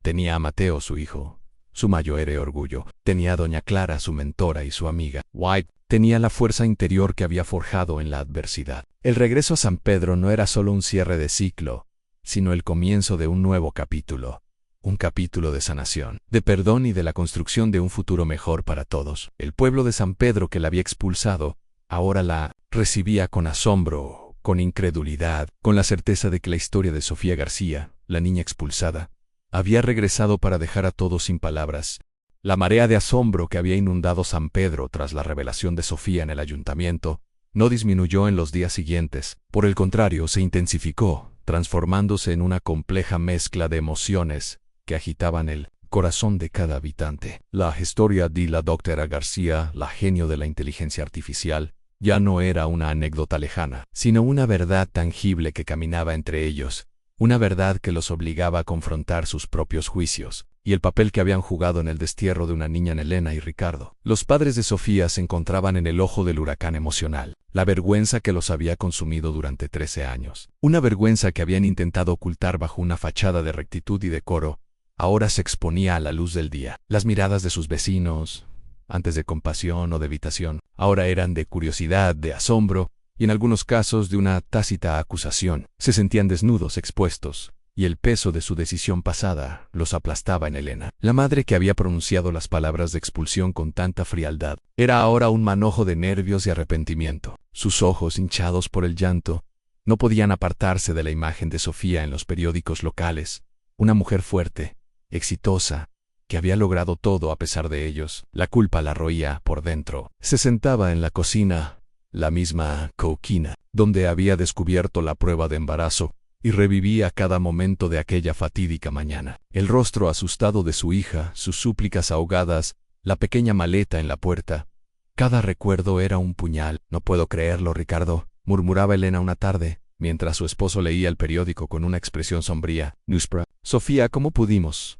S1: Tenía a Mateo, su hijo, su mayor orgullo. Tenía a doña Clara, su mentora y su amiga. White tenía la fuerza interior que había forjado en la adversidad. El regreso a San Pedro no era solo un cierre de ciclo, sino el comienzo de un nuevo capítulo. Un capítulo de sanación, de perdón y de la construcción de un futuro mejor para todos. El pueblo de San Pedro, que la había expulsado, ahora la Recibía con asombro, con incredulidad, con la certeza de que la historia de Sofía García, la niña expulsada, había regresado para dejar a todos sin palabras. La marea de asombro que había inundado San Pedro tras la revelación de Sofía en el ayuntamiento no disminuyó en los días siguientes. Por el contrario, se intensificó, transformándose en una compleja mezcla de emociones que agitaban el corazón de cada habitante. La historia de la doctora García, la genio de la inteligencia artificial, ya no era una anécdota lejana, sino una verdad tangible que caminaba entre ellos, una verdad que los obligaba a confrontar sus propios juicios y el papel que habían jugado en el destierro de una niña en Elena y Ricardo. Los padres de Sofía se encontraban en el ojo del huracán emocional, la vergüenza que los había consumido durante 13 años. Una vergüenza que habían intentado ocultar bajo una fachada de rectitud y decoro, ahora se exponía a la luz del día. Las miradas de sus vecinos, antes de compasión o de evitación, ahora eran de curiosidad, de asombro, y en algunos casos de una tácita acusación. Se sentían desnudos, expuestos, y el peso de su decisión pasada los aplastaba en Elena. La madre que había pronunciado las palabras de expulsión con tanta frialdad era ahora un manojo de nervios y arrepentimiento. Sus ojos, hinchados por el llanto, no podían apartarse de la imagen de Sofía en los periódicos locales, una mujer fuerte, exitosa, que había logrado todo a pesar de ellos. La culpa la roía por dentro. Se sentaba en la cocina, la misma cocina, donde había descubierto la prueba de embarazo, y revivía cada momento de aquella fatídica mañana. El rostro asustado de su hija, sus súplicas ahogadas, la pequeña maleta en la puerta. Cada recuerdo era un puñal. No puedo creerlo, Ricardo, murmuraba Elena una tarde, mientras su esposo leía el periódico con una expresión sombría. Nuspra. Sofía, ¿cómo pudimos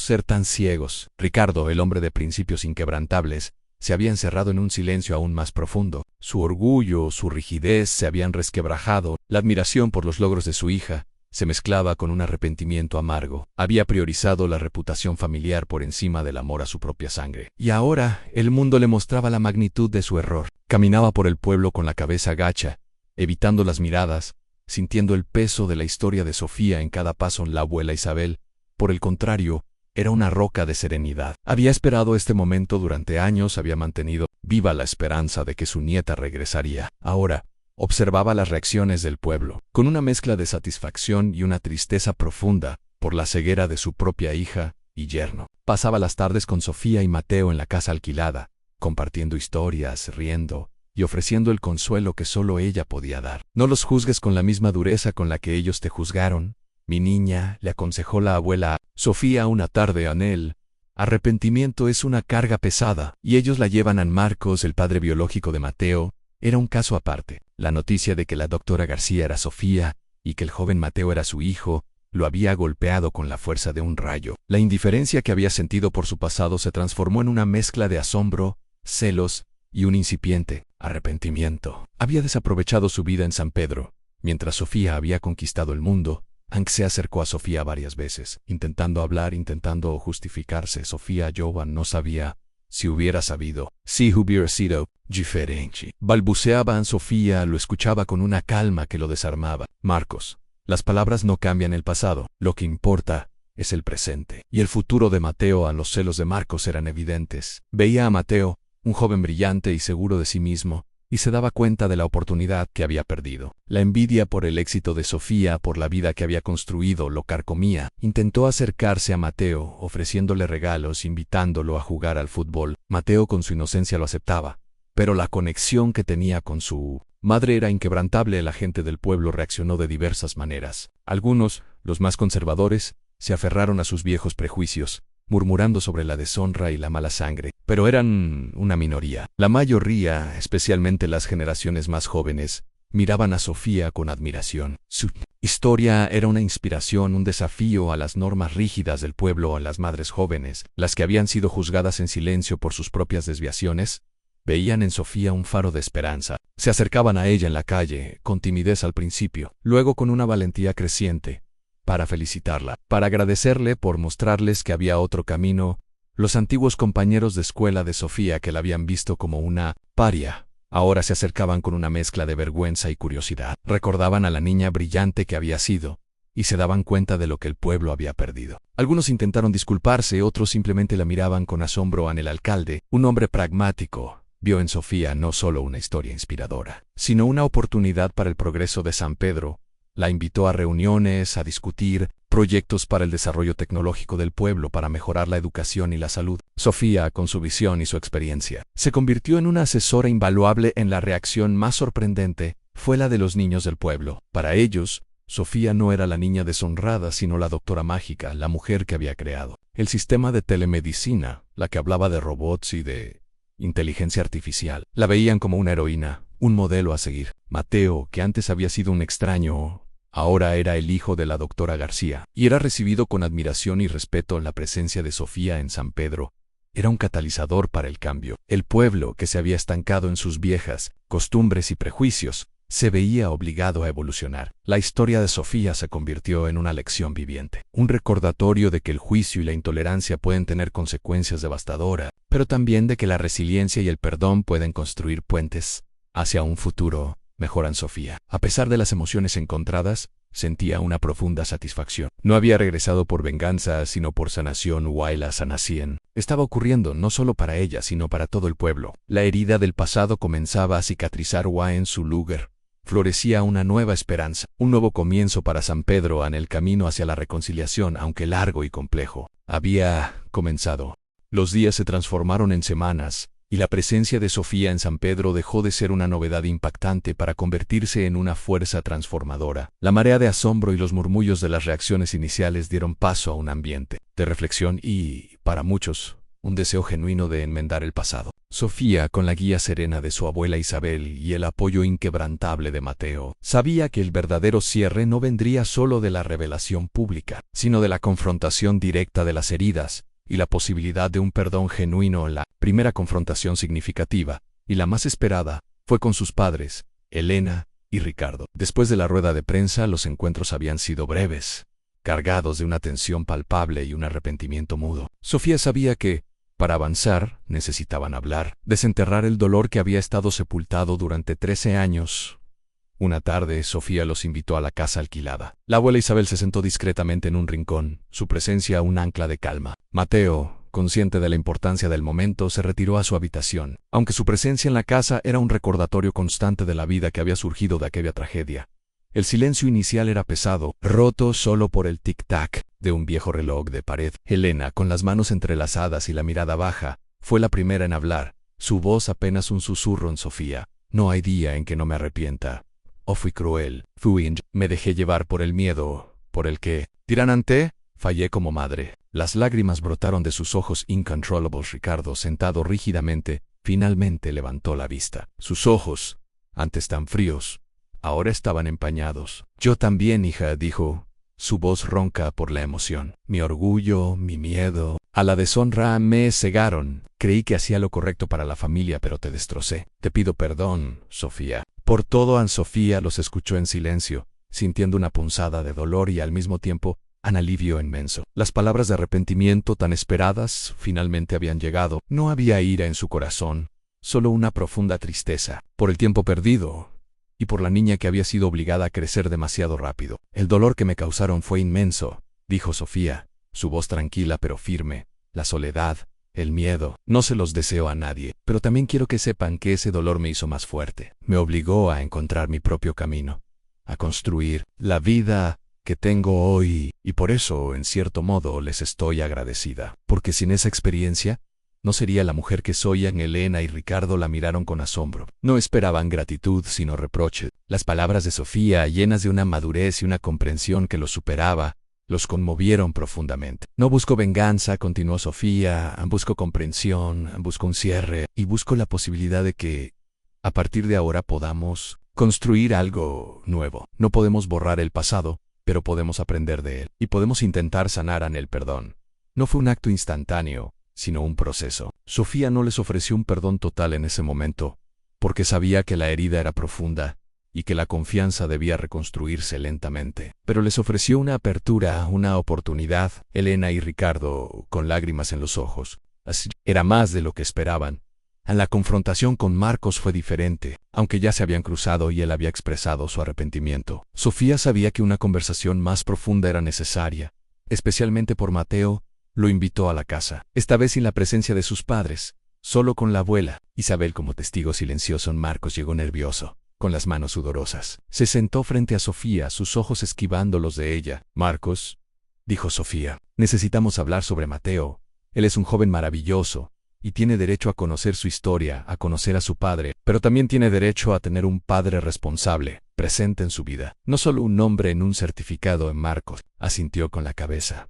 S1: ser tan ciegos? Ricardo, el hombre de principios inquebrantables, se había encerrado en un silencio aún más profundo. Su orgullo, su rigidez se habían resquebrajado. La admiración por los logros de su hija se mezclaba con un arrepentimiento amargo. Había priorizado la reputación familiar por encima del amor a su propia sangre. Y ahora el mundo le mostraba la magnitud de su error. Caminaba por el pueblo con la cabeza gacha, evitando las miradas, sintiendo el peso de la historia de Sofía en cada paso. La abuela Isabel, por el contrario, era una roca de serenidad. Había esperado este momento durante años, había mantenido viva la esperanza de que su nieta regresaría. Ahora, observaba las reacciones del pueblo, con una mezcla de satisfacción y una tristeza profunda por la ceguera de su propia hija y yerno. Pasaba las tardes con Sofía y Mateo en la casa alquilada, compartiendo historias, riendo y ofreciendo el consuelo que solo ella podía dar. No los juzgues con la misma dureza con la que ellos te juzgaron, mi niña, le aconsejó la abuela Sofía una tarde a Nel. Arrepentimiento es una carga pesada, y ellos la llevan a Marcos, el padre biológico de Mateo. Era un caso aparte. La noticia de que la doctora García era Sofía, y que el joven Mateo era su hijo, lo había golpeado con la fuerza de un rayo. La indiferencia que había sentido por su pasado se transformó en una mezcla de asombro, celos y un incipiente arrepentimiento. Había desaprovechado su vida en San Pedro, mientras Sofía había conquistado el mundo. Hank se acercó a Sofía varias veces, intentando hablar, intentando justificarse. Sofía Jovan no sabía. Si hubiera sabido, si hubiera sido diferente. Balbuceaba. Sofía lo escuchaba con una calma que lo desarmaba. Marcos, las palabras no cambian el pasado. Lo que importa es el presente. Y el futuro de Mateo. A los celos de Marcos eran evidentes. Veía a Mateo, un joven brillante y seguro de sí mismo, y se daba cuenta de la oportunidad que había perdido. La envidia por el éxito de Sofía, por la vida que había construido, lo carcomía. Intentó acercarse a Mateo, ofreciéndole regalos, invitándolo a jugar al fútbol. Mateo con su inocencia lo aceptaba, pero la conexión que tenía con su madre era inquebrantable. La gente del pueblo reaccionó de diversas maneras. Algunos, los más conservadores, se aferraron a sus viejos prejuicios, murmurando sobre la deshonra y la mala sangre, pero eran una minoría. La mayoría, especialmente las generaciones más jóvenes, miraban a Sofía con admiración. Su historia era una inspiración, un desafío a las normas rígidas del pueblo. A las madres jóvenes, las que habían sido juzgadas en silencio por sus propias desviaciones, veían en Sofía un faro de esperanza. Se acercaban a ella en la calle, con timidez al principio, luego con una valentía creciente, para felicitarla, para agradecerle por mostrarles que había otro camino. Los antiguos compañeros de escuela de Sofía, que la habían visto como una paria, ahora se acercaban con una mezcla de vergüenza y curiosidad. Recordaban a la niña brillante que había sido, y se daban cuenta de lo que el pueblo había perdido. Algunos intentaron disculparse, otros simplemente la miraban con asombro. En el alcalde, un hombre pragmático, vio en Sofía no solo una historia inspiradora, sino una oportunidad para el progreso de San Pedro. La invitó a reuniones, a discutir proyectos para el desarrollo tecnológico del pueblo para mejorar la educación y la salud. Sofía, con su visión y su experiencia, se convirtió en una asesora invaluable. En la reacción más sorprendente fue la de los niños del pueblo. Para ellos, Sofía no era la niña deshonrada, sino la doctora mágica, la mujer que había creado el sistema de telemedicina, la que hablaba de robots y de inteligencia artificial. La veían como una heroína, un modelo a seguir. Mateo, que antes había sido un extraño, ahora era el hijo de la doctora García, y era recibido con admiración y respeto. La presencia de Sofía en San Pedro era un catalizador para el cambio. El pueblo, que se había estancado en sus viejas costumbres y prejuicios, se veía obligado a evolucionar. La historia de Sofía se convirtió en una lección viviente, un recordatorio de que el juicio y la intolerancia pueden tener consecuencias devastadoras, pero también de que la resiliencia y el perdón pueden construir puentes hacia un futuro mejor. En Sofía, a pesar de las emociones encontradas, sentía una profunda satisfacción. No había regresado por venganza, sino por sanación. La sanación estaba ocurriendo no solo para ella, sino para todo el pueblo. La herida del pasado comenzaba a cicatrizar. En su lugar florecía una nueva esperanza, un nuevo comienzo para San Pedro en el camino hacia la reconciliación, aunque largo y complejo. Había comenzado. Los días se transformaron en semanas, y la presencia de Sofía en San Pedro dejó de ser una novedad impactante para convertirse en una fuerza transformadora. La marea de asombro y los murmullos de las reacciones iniciales dieron paso a un ambiente de reflexión y, para muchos, un deseo genuino de enmendar el pasado. Sofía, con la guía serena de su abuela Isabel y el apoyo inquebrantable de Mateo, sabía que el verdadero cierre no vendría solo de la revelación pública, sino de la confrontación directa de las heridas y la posibilidad de un perdón genuino. La primera confrontación significativa, y la más esperada, fue con sus padres, Elena y Ricardo. Después de la rueda de prensa, los encuentros habían sido breves, cargados de una tensión palpable y un arrepentimiento mudo. Sofía sabía que, para avanzar, necesitaban hablar, desenterrar el dolor que había estado sepultado durante 13 años. Una tarde, Sofía los invitó a la casa alquilada. La abuela Isabel se sentó discretamente en un rincón, su presencia un ancla de calma. Mateo, consciente de la importancia del momento, se retiró a su habitación. Aunque su presencia en la casa era un recordatorio constante de la vida que había surgido de aquella tragedia, el silencio inicial era pesado, roto solo por el tic-tac de un viejo reloj de pared. Elena, con las manos entrelazadas y la mirada baja, fue la primera en hablar, su voz apenas un susurro en Sofía. No hay día en que no me arrepienta. Fui cruel, me dejé llevar por el miedo, por el que, dirán ante, fallé como madre. Las lágrimas brotaron de sus ojos incontrolables. Ricardo, sentado rígidamente, finalmente levantó la vista. Sus ojos, antes tan fríos, ahora estaban empañados. Yo también, hija, dijo, su voz ronca por la emoción. Mi orgullo, mi miedo, a la deshonra me cegaron. Creí que hacía lo correcto para la familia, pero te destrocé. Te pido perdón, Sofía. Por todo. Sofía los escuchó en silencio, sintiendo una punzada de dolor y al mismo tiempo un alivio inmenso. Las palabras de arrepentimiento tan esperadas finalmente habían llegado. No había ira en su corazón, solo una profunda tristeza, por el tiempo perdido y por la niña que había sido obligada a crecer demasiado rápido. El dolor que me causaron fue inmenso, dijo Sofía, su voz tranquila pero firme. La soledad, el miedo, no se los deseo a nadie, pero también quiero que sepan que ese dolor me hizo más fuerte. Me obligó a encontrar mi propio camino, a construir la vida que tengo hoy, y por eso, en cierto modo, les estoy agradecida, porque sin esa experiencia, no sería la mujer que soy. Elena y Ricardo la miraron con asombro. No esperaban gratitud, sino reproche. Las palabras de Sofía, llenas de una madurez y una comprensión que los superaba, los conmovieron profundamente. No busco venganza, continuó Sofía, busco comprensión, busco un cierre, y busco la posibilidad de que, a partir de ahora, podamos construir algo nuevo. No podemos borrar el pasado, pero podemos aprender de él, y podemos intentar sanar en el perdón. No fue un acto instantáneo, sino un proceso. Sofía no les ofreció un perdón total en ese momento, porque sabía que la herida era profunda y que la confianza debía reconstruirse lentamente. Pero les ofreció una apertura, una oportunidad. Elena y Ricardo, con lágrimas en los ojos, así era más de lo que esperaban. La confrontación con Marcos fue diferente, aunque ya se habían cruzado y él había expresado su arrepentimiento. Sofía sabía que una conversación más profunda era necesaria, especialmente por Mateo. Lo invitó a la casa, esta vez sin la presencia de sus padres. solo con la abuela. Isabel como testigo silencioso. Marcos llegó nervioso, con las manos sudorosas. Se sentó frente a Sofía, sus ojos esquivando los de ella. Marcos, dijo Sofía, necesitamos hablar sobre Mateo. Él es un joven maravilloso, y tiene derecho a conocer su historia, a conocer a su padre, pero también tiene derecho a tener un padre responsable, presente en su vida. No solo un nombre en un certificado. En Marcos asintió con la cabeza.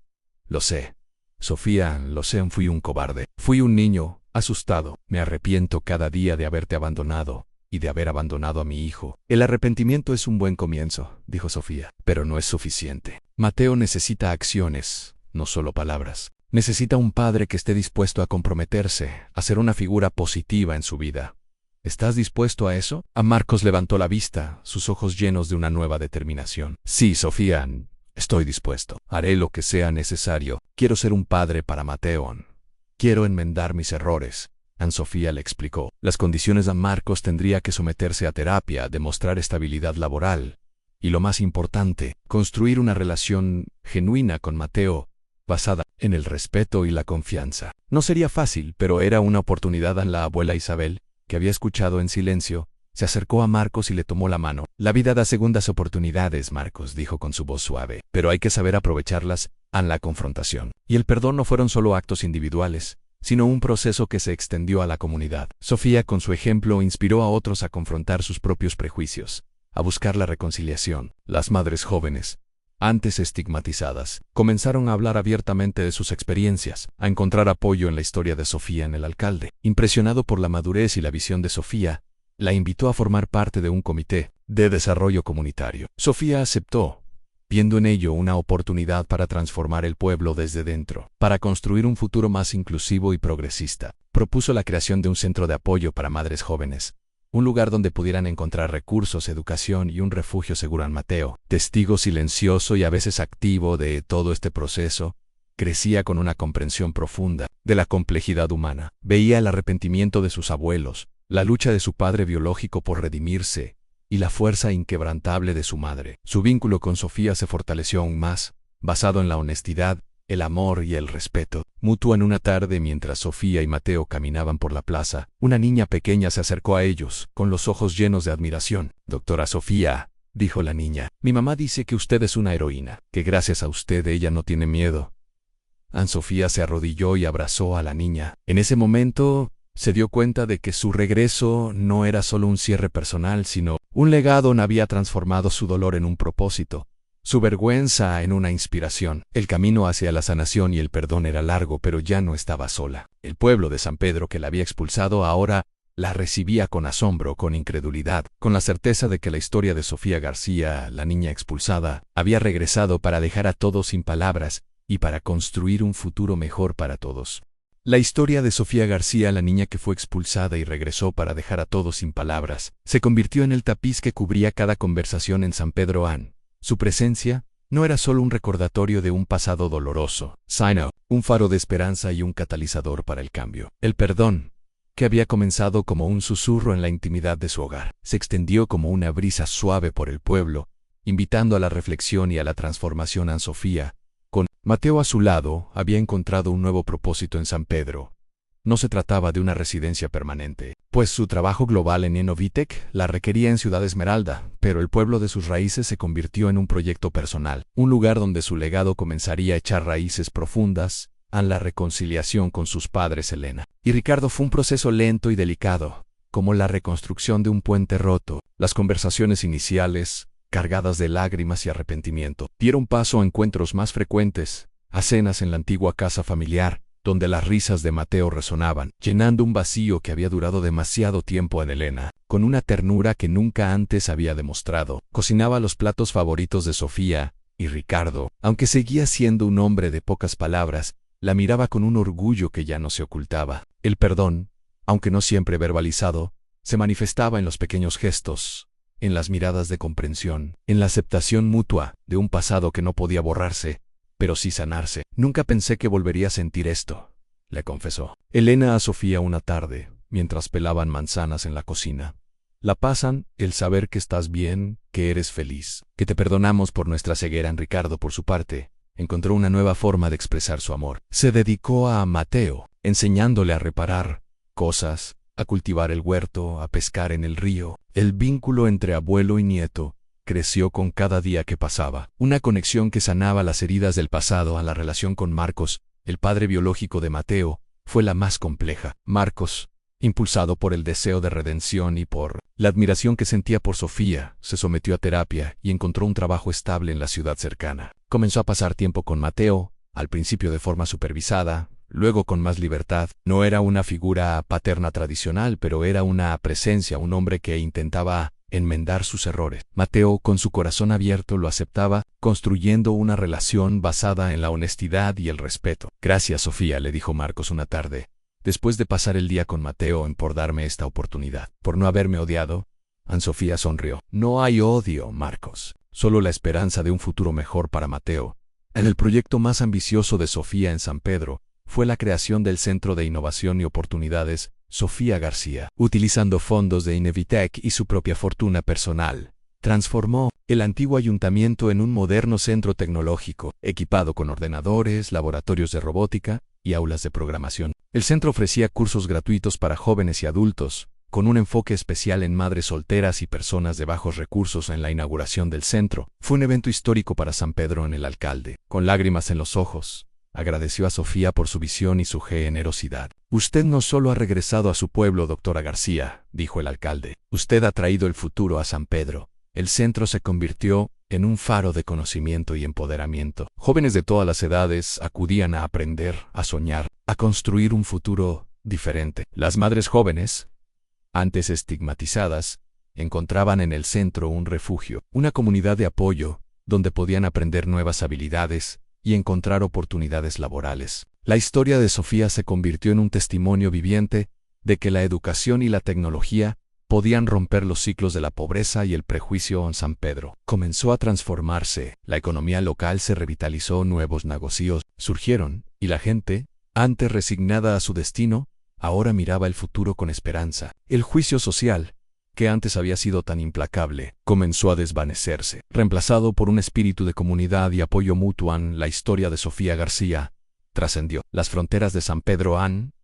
S1: Lo sé, Sofía, lo sé, fui un cobarde. Fui un niño, asustado. Me arrepiento cada día de haberte abandonado y de haber abandonado a mi hijo. El arrepentimiento es un buen comienzo, dijo Sofía, pero no es suficiente. Mateo necesita acciones, no solo palabras. Necesita un padre que esté dispuesto a comprometerse, a ser una figura positiva en su vida. ¿Estás dispuesto a eso? A Marcos levantó la vista, sus ojos llenos de una nueva determinación. Sí, Sofía, estoy dispuesto. Haré lo que sea necesario. Quiero ser un padre para Mateo. Quiero enmendar mis errores. Sofía le explicó. Las condiciones. Marcos tendría que someterse a terapia, demostrar estabilidad laboral. Y lo más importante, construir una relación genuina con Mateo, basada en el respeto y la confianza. No sería fácil, pero era una oportunidad. La abuela Isabel, que había escuchado en silencio, se acercó a Marcos y le tomó la mano. La vida da segundas oportunidades, Marcos dijo con su voz suave, pero hay que saber aprovecharlas. La confrontación y el perdón no fueron solo actos individuales, sino un proceso que se extendió a la comunidad. Sofía, con su ejemplo, inspiró a otros a confrontar sus propios prejuicios, a buscar la reconciliación. Las madres jóvenes, antes estigmatizadas, comenzaron a hablar abiertamente de sus experiencias, a encontrar apoyo en la historia de Sofía. En el alcalde, impresionado por la madurez y la visión de Sofía, la invitó a formar parte de un comité de desarrollo comunitario. Sofía aceptó, viendo en ello una oportunidad para transformar el pueblo desde dentro, para construir un futuro más inclusivo y progresista. Propuso la creación de un centro de apoyo para madres jóvenes, un lugar donde pudieran encontrar recursos, educación y un refugio seguro. Mateo, testigo silencioso y a veces activo de todo este proceso, crecía con una comprensión profunda de la complejidad humana. Veía el arrepentimiento de sus abuelos, la lucha de su padre biológico por redimirse, y la fuerza inquebrantable de su madre. Su vínculo con Sofía se fortaleció aún más, basado en la honestidad, el amor y el respeto mutuo. En una tarde, mientras Sofía y Mateo caminaban por la plaza, una niña pequeña se acercó a ellos, con los ojos llenos de admiración. Doctora Sofía, dijo la niña, mi mamá dice que usted es una heroína, que gracias a usted ella no tiene miedo. Sofía se arrodilló y abrazó a la niña. En ese momento, se dio cuenta de que su regreso no era solo un cierre personal, sino un legado. Había transformado su dolor en un propósito, su vergüenza en una inspiración. El camino hacia la sanación y el perdón era largo, pero ya no estaba sola. El pueblo de San Pedro, que la había expulsado, ahora la recibía con asombro, con incredulidad, con la certeza de que la historia de Sofía García, la niña expulsada, había regresado para dejar a todos sin palabras y para construir un futuro mejor para todos. La historia de Sofía García, la niña que fue expulsada y regresó para dejar a todos sin palabras, se convirtió en el tapiz que cubría cada conversación en San Pedro. Su presencia no era solo un recordatorio de un pasado doloroso, sino un faro de esperanza y un catalizador para el cambio. El perdón, que había comenzado como un susurro en la intimidad de su hogar, se extendió como una brisa suave por el pueblo, invitando a la reflexión y a la transformación. Sofía, con Mateo a su lado, había encontrado un nuevo propósito en San Pedro. No se trataba de una residencia permanente, pues su trabajo global en Enovitec la requería en Ciudad Esmeralda, pero el pueblo de sus raíces se convirtió en un proyecto personal, un lugar donde su legado comenzaría a echar raíces profundas. La reconciliación con sus padres Elena y Ricardo fue un proceso lento y delicado, como la reconstrucción de un puente roto. Las conversaciones iniciales, cargadas de lágrimas y arrepentimiento, dieron paso a encuentros más frecuentes, a cenas en la antigua casa familiar, donde las risas de Mateo resonaban, llenando un vacío que había durado demasiado tiempo en Elena. Con una ternura que nunca antes había demostrado, cocinaba los platos favoritos de Sofía, y Ricardo, aunque seguía siendo un hombre de pocas palabras, la miraba con un orgullo que ya no se ocultaba. El perdón, aunque no siempre verbalizado, se manifestaba en los pequeños gestos, en las miradas de comprensión, en la aceptación mutua de un pasado que no podía borrarse, pero sí sanarse. Nunca pensé que volvería a sentir esto, le confesó Elena a Sofía una tarde, mientras pelaban manzanas en la cocina. La pasan, el saber que estás bien, que eres feliz, que te perdonamos por nuestra ceguera. Ricardo, por su parte, encontró una nueva forma de expresar su amor. Se dedicó a Mateo, enseñándole a reparar, cosas, a cultivar el huerto, a pescar en el río. El vínculo entre abuelo y nieto creció con cada día que pasaba. Una conexión que sanaba las heridas del pasado. A la relación con Marcos, el padre biológico de Mateo, fue la más compleja. Marcos, impulsado por el deseo de redención y por la admiración que sentía por Sofía, se sometió a terapia y encontró un trabajo estable en la ciudad cercana. Comenzó a pasar tiempo con Mateo, al principio de forma supervisada, luego con más libertad. No era una figura paterna tradicional, pero era una presencia, un hombre que intentaba enmendar sus errores. Mateo, con su corazón abierto, lo aceptaba, construyendo una relación basada en la honestidad y el respeto. Gracias, Sofía, le dijo Marcos una tarde, después de pasar el día con Mateo, por darme esta oportunidad. Por no haberme odiado. Sofía sonrió. No hay odio, Marcos. Solo la esperanza de un futuro mejor para Mateo. En el proyecto más ambicioso de Sofía en San Pedro, fue la creación del Centro de Innovación y Oportunidades, Sofía García. Utilizando fondos de Inevitec y su propia fortuna personal, transformó el antiguo ayuntamiento en un moderno centro tecnológico, equipado con ordenadores, laboratorios de robótica y aulas de programación. El centro ofrecía cursos gratuitos para jóvenes y adultos, con un enfoque especial en madres solteras y personas de bajos recursos. En la inauguración del centro, fue un evento histórico para San Pedro. El alcalde, con lágrimas en los ojos, agradeció a Sofía por su visión y su generosidad. Usted no solo ha regresado a su pueblo, doctora García, dijo el alcalde. Usted ha traído el futuro a San Pedro. El centro se convirtió en un faro de conocimiento y empoderamiento. Jóvenes de todas las edades acudían a aprender, a soñar, a construir un futuro diferente. Las madres jóvenes, antes estigmatizadas, encontraban en el centro un refugio, una comunidad de apoyo, donde podían aprender nuevas habilidades y encontrar oportunidades laborales. La historia de Sofía se convirtió en un testimonio viviente de que la educación y la tecnología podían romper los ciclos de la pobreza y el prejuicio. En San Pedro comenzó a transformarse, la economía local se revitalizó, nuevos negocios surgieron, y la gente, antes resignada a su destino, ahora miraba el futuro con esperanza. El juicio social, que antes había sido tan implacable, comenzó a desvanecerse, reemplazado por un espíritu de comunidad y apoyo mutuo. La historia de Sofía García trascendió las fronteras de San Pedro.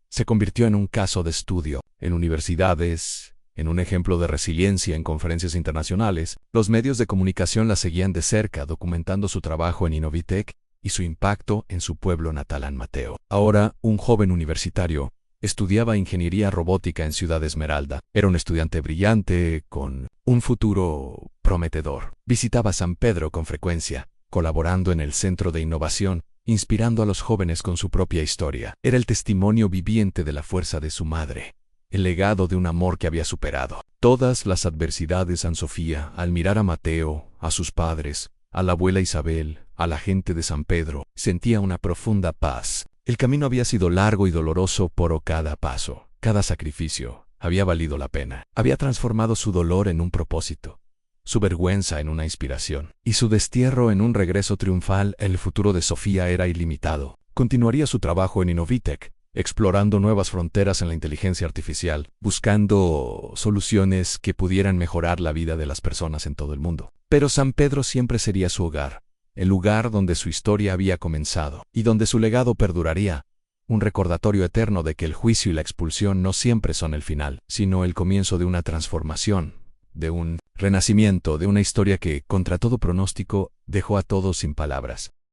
S1: Se convirtió en un caso de estudio, en universidades, en un ejemplo de resiliencia en conferencias internacionales. Los medios de comunicación la seguían de cerca, documentando su trabajo en Innovitec y su impacto en su pueblo natal. Mateo, ahora un joven universitario, estudiaba ingeniería robótica en Ciudad Esmeralda. Era un estudiante brillante, con un futuro prometedor. Visitaba San Pedro con frecuencia, colaborando en el Centro de Innovación, inspirando a los jóvenes con su propia historia. Era el testimonio viviente de la fuerza de su madre, el legado de un amor que había superado todas las adversidades. Sofía, al mirar a Mateo, a sus padres, a la abuela Isabel, a la gente de San Pedro, sentía una profunda paz. El camino había sido largo y doloroso, pero cada paso, cada sacrificio, había valido la pena. Había transformado su dolor en un propósito, su vergüenza en una inspiración, y su destierro en un regreso triunfal. El futuro de Sofía era ilimitado. Continuaría su trabajo en Innovitec, explorando nuevas fronteras en la inteligencia artificial, buscando soluciones que pudieran mejorar la vida de las personas en todo el mundo. Pero San Pedro siempre sería su hogar, el lugar donde su historia había comenzado, y donde su legado perduraría, un recordatorio eterno de que el juicio y la expulsión no siempre son el final, sino el comienzo de una transformación, de un renacimiento, de una historia que, contra todo pronóstico, dejó a todos sin palabras.